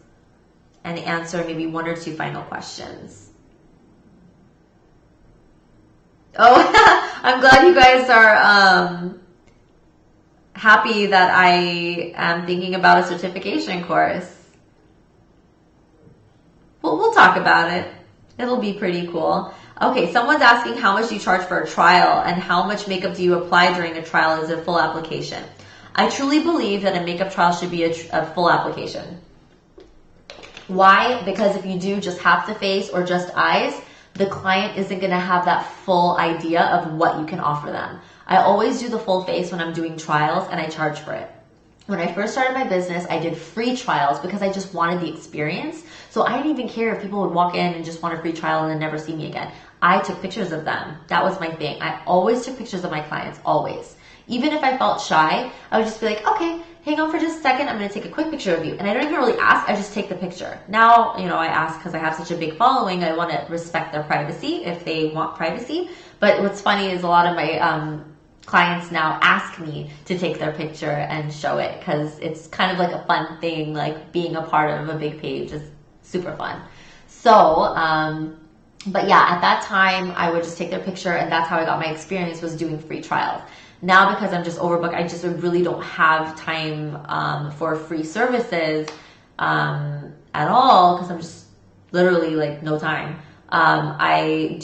and answer maybe 1 or 2 final questions. Oh, I'm glad you guys are happy that I am thinking about a certification course. Well, we'll talk about it. It'll be pretty cool. Okay, someone's asking how much do you charge for a trial, and how much makeup do you apply during a trial as a full application? I truly believe that a makeup trial should be a full application. Why? Because if you do just half the face or just eyes, the client isn't going to have that full idea of what you can offer them. I always do the full face when I'm doing trials, and I charge for it. When I first started my business, I did free trials because I just wanted the experience. So I didn't even care if people would walk in and just want a free trial and then never see me again. I took pictures of them. That was my thing. I always took pictures of my clients, always. Even if I felt shy, I would just be like, okay, hang on for just a second. I'm going to take a quick picture of you. And I don't even really ask. I just take the picture. Now, I ask because I have such a big following. I want to respect their privacy if they want privacy. But what's funny is a lot of my clients now ask me to take their picture and show it because it's kind of like a fun thing. Like being a part of a big page is super fun. So, but yeah, at that time I would just take their picture, and that's how I got my experience, was doing free trials. Now, because I'm just overbooked, I just really don't have time for free services at all, because I'm just literally like no time. I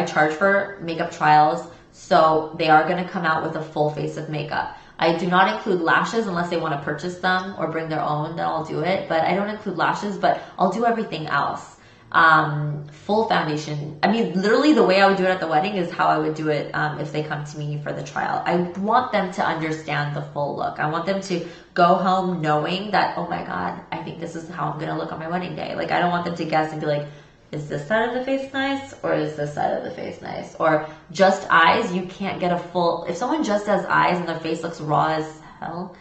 charge for makeup trials, so they are going to come out with a full face of makeup. I do not include lashes unless they want to purchase them or bring their own, then I'll do it. But I don't include lashes, but I'll do everything else. Full foundation. I mean, literally the way I would do it at the wedding is how I would do it if they come to me for the trial. I want them to understand the full look. I want them to go home knowing that, oh my God, I think this is how I'm going to look on my wedding day. Like, I don't want them to guess and be like, is this side of the face nice, or is this side of the face nice? Or just eyes, you can't get a full, if someone just does eyes and their face looks raw as hell,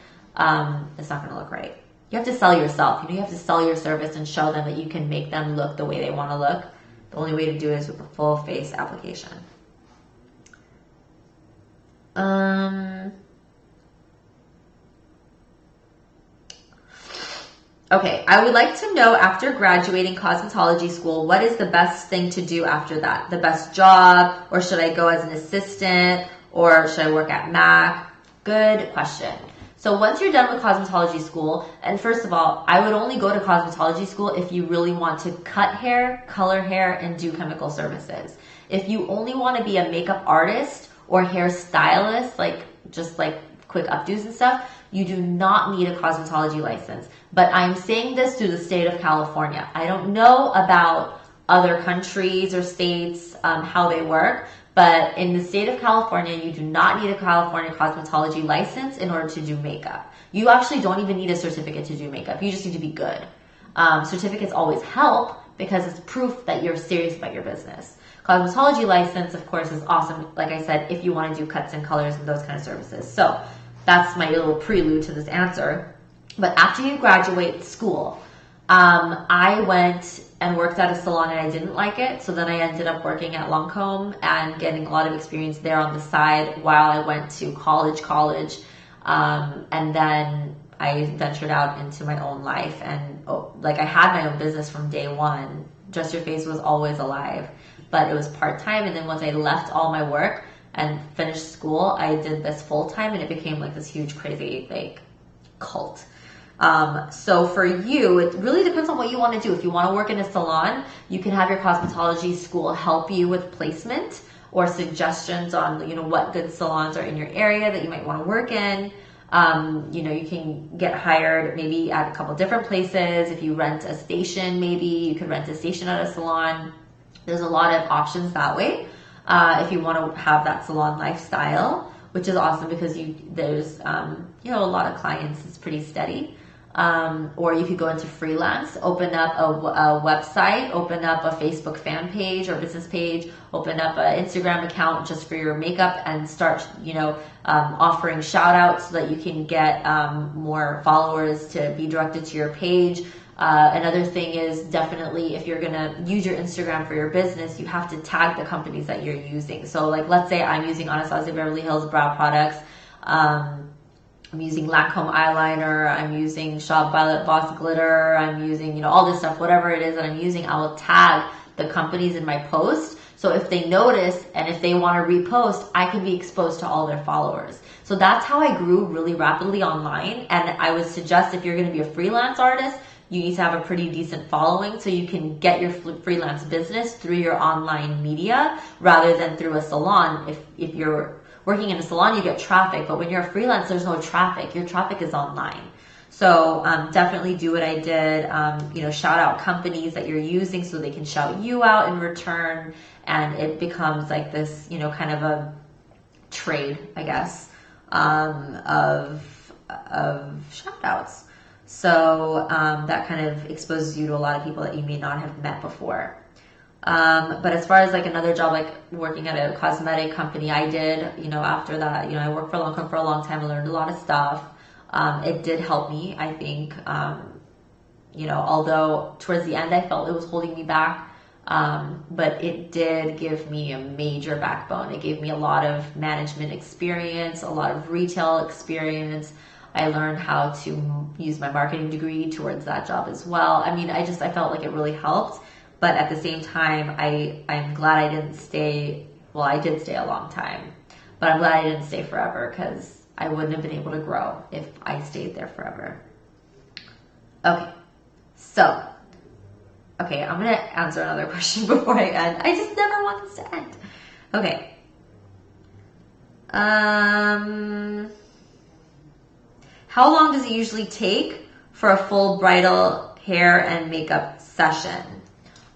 it's not going to look right. You have to sell yourself. You have to sell your service and show them that you can make them look the way they want to look. The only way to do it is with a full face application. Okay, I would like to know, after graduating cosmetology school, what is the best thing to do after that? The best job, or should I go as an assistant, or should I work at MAC? Good question. So once you're done with cosmetology school, and first of all, I would only go to cosmetology school if you really want to cut hair, color hair, and do chemical services. If you only want to be a makeup artist or hair stylist, just quick updos and stuff, you do not need a cosmetology license. But I'm saying this through the state of California. I don't know about other countries or states, how they work, but in the state of California, you do not need a California cosmetology license in order to do makeup. You actually don't even need a certificate to do makeup. You just need to be good. Certificates always help because it's proof that you're serious about your business. Cosmetology license, of course, is awesome, like I said, if you want to do cuts and colors and those kind of services. So that's my little prelude to this answer. But after you graduate school, I went and worked at a salon and I didn't like it. So then I ended up working at Lancome and getting a lot of experience there on the side while I went to college. And then I ventured out into my own life, and I had my own business from day one. Dress Your Face was always alive, but it was part-time. And then once I left all my work and finished school, I did this full-time, and it became like this huge, crazy, cult. So for you, it really depends on what you want to do. If you want to work in a salon, you can have your cosmetology school help you with placement or suggestions on, what good salons are in your area that you might want to work in. You can get hired maybe at a couple different places. If you rent a station, maybe you could rent a station at a salon. There's a lot of options that way. If you want to have that salon lifestyle, which is awesome because there's a lot of clients. It's pretty steady. Or you could go into freelance, open up a website, open up a Facebook fan page or business page, open up an Instagram account just for your makeup, and start, offering shout outs so that you can get more followers to be directed to your page. Another thing is, definitely, if you're going to use your Instagram for your business, you have to tag the companies that you're using. So let's say I'm using Anastasia Beverly Hills brow products. I'm using Lancome eyeliner, I'm using Shop Violet Boss glitter, I'm using, all this stuff, whatever it is that I'm using, I will tag the companies in my post. So if they notice and if they want to repost, I can be exposed to all their followers. So that's how I grew really rapidly online. And I would suggest, if you're going to be a freelance artist, you need to have a pretty decent following so you can get your freelance business through your online media rather than through a salon. If you're working in a salon, you get traffic, but when you're a freelance, there's no traffic. Your traffic is online. So definitely do what I did. Shout out companies that you're using so they can shout you out in return. And it becomes like this, kind of a trade, I guess, of shout outs. So that kind of exposes you to a lot of people that you may not have met before. But as far as like another job, like working at a cosmetic company, I did, after that, I worked for Lancome for a long time. I learned a lot of stuff. It did help me, I think, although towards the end I felt it was holding me back. But it did give me a major backbone. It gave me a lot of management experience, a lot of retail experience. I learned how to use my marketing degree towards that job as well. I mean, I felt like it really helped. But at the same time, I'm glad I didn't stay. Well, I did stay a long time, but I'm glad I didn't stay forever because I wouldn't have been able to grow if I stayed there forever. Okay, I'm going to answer another question before I end. I just never want this to end. Okay. How long does it usually take for a full bridal hair and makeup session?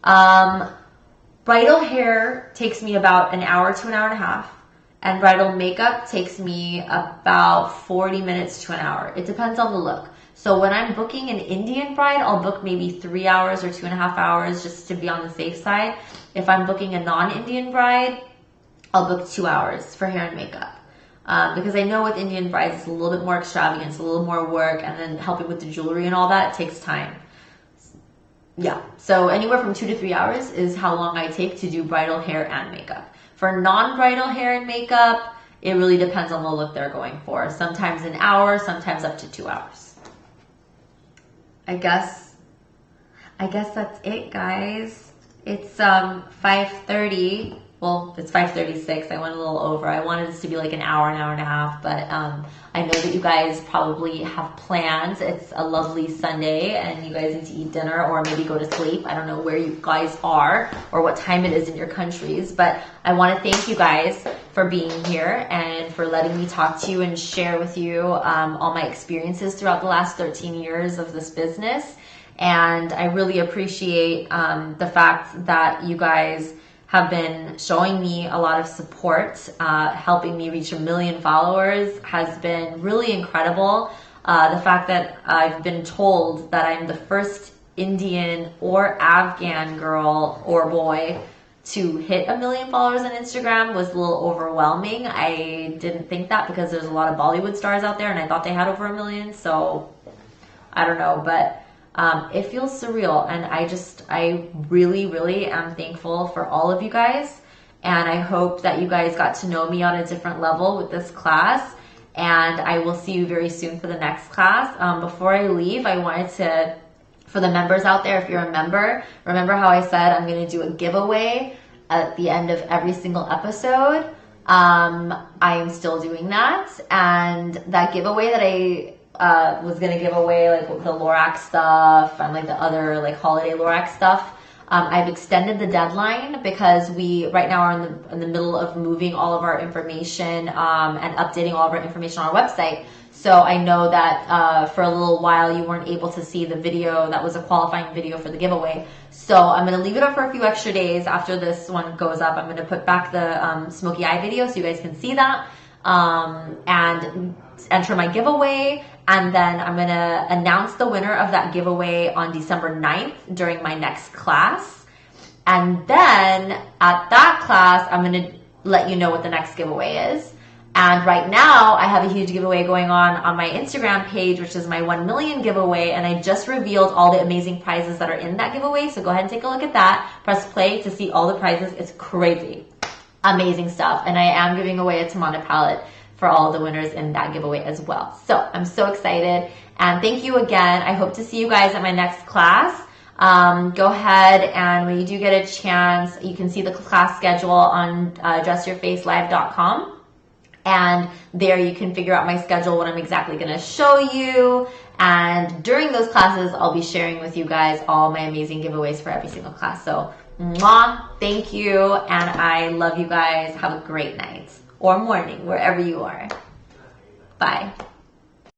Bridal hair takes me about an hour to an hour and a half, and bridal makeup takes me about 40 minutes to an hour. It depends on the look. So when I'm booking an Indian bride, I'll book maybe 3 hours or 2.5 hours just to be on the safe side. If I'm booking a non-Indian bride, I'll book 2 hours for hair and makeup. Because I know with Indian brides, it's a little bit more extravagant, it's a little more work, and then helping with the jewelry and all that, it takes time. Yeah, so anywhere from 2 to 3 hours is how long I take to do bridal hair and makeup. For non-bridal hair and makeup, it really depends on the look they're going for. Sometimes an hour, sometimes up to 2 hours. I guess that's it, guys. It's 5:30. Well, it's 5:36. I went a little over. I wanted this to be like an hour and a half, but I know that you guys probably have plans. It's a lovely Sunday and you guys need to eat dinner or maybe go to sleep. I don't know where you guys are or what time it is in your countries, but I want to thank you guys for being here and for letting me talk to you and share with you all my experiences throughout the last 13 years of this business. And I really appreciate the fact that you guys have been showing me a lot of support. Helping me reach 1 million followers has been really incredible. The fact that I've been told that I'm the first Indian or Afghan girl or boy to hit 1 million followers on Instagram was a little overwhelming. I didn't think that because there's a lot of Bollywood stars out there and I thought they had over 1 million, so I don't know, but it feels surreal, and I really, really am thankful for all of you guys, and I hope that you guys got to know me on a different level with this class, and I will see you very soon for the next class. Before I leave, I wanted to, for the members out there, if you're a member, remember how I said I'm going to do a giveaway at the end of every single episode. I am still doing that, and that giveaway that I was going to give away, like the Lorac stuff and like the other like holiday Lorac stuff. I've extended the deadline because we right now are in the middle of moving all of our information and updating all of our information on our website. So I know that for a little while you weren't able to see the video that was a qualifying video for the giveaway. So I'm going to leave it up for a few extra days. After this one goes up, I'm going to put back the smoky eye video so you guys can see that and enter my giveaway. And then I'm going to announce the winner of that giveaway on December 9th during my next class. And then at that class, I'm going to let you know what the next giveaway is. And right now, I have a huge giveaway going on my Instagram page, which is my 1 million giveaway. And I just revealed all the amazing prizes that are in that giveaway. So go ahead and take a look at that. Press play to see all the prizes. It's crazy. Amazing stuff. And I am giving away a Tamana palette for all the winners in that giveaway as well. So I'm so excited. And thank you again. I hope to see you guys at my next class. Go ahead and when you do get a chance, you can see the class schedule on dressyourfacelive.com. And there you can figure out my schedule, what I'm exactly going to show you. And during those classes, I'll be sharing with you guys all my amazing giveaways for every single class. So, mwah, thank you. And I love you guys. Have a great night or morning, wherever you are. Bye.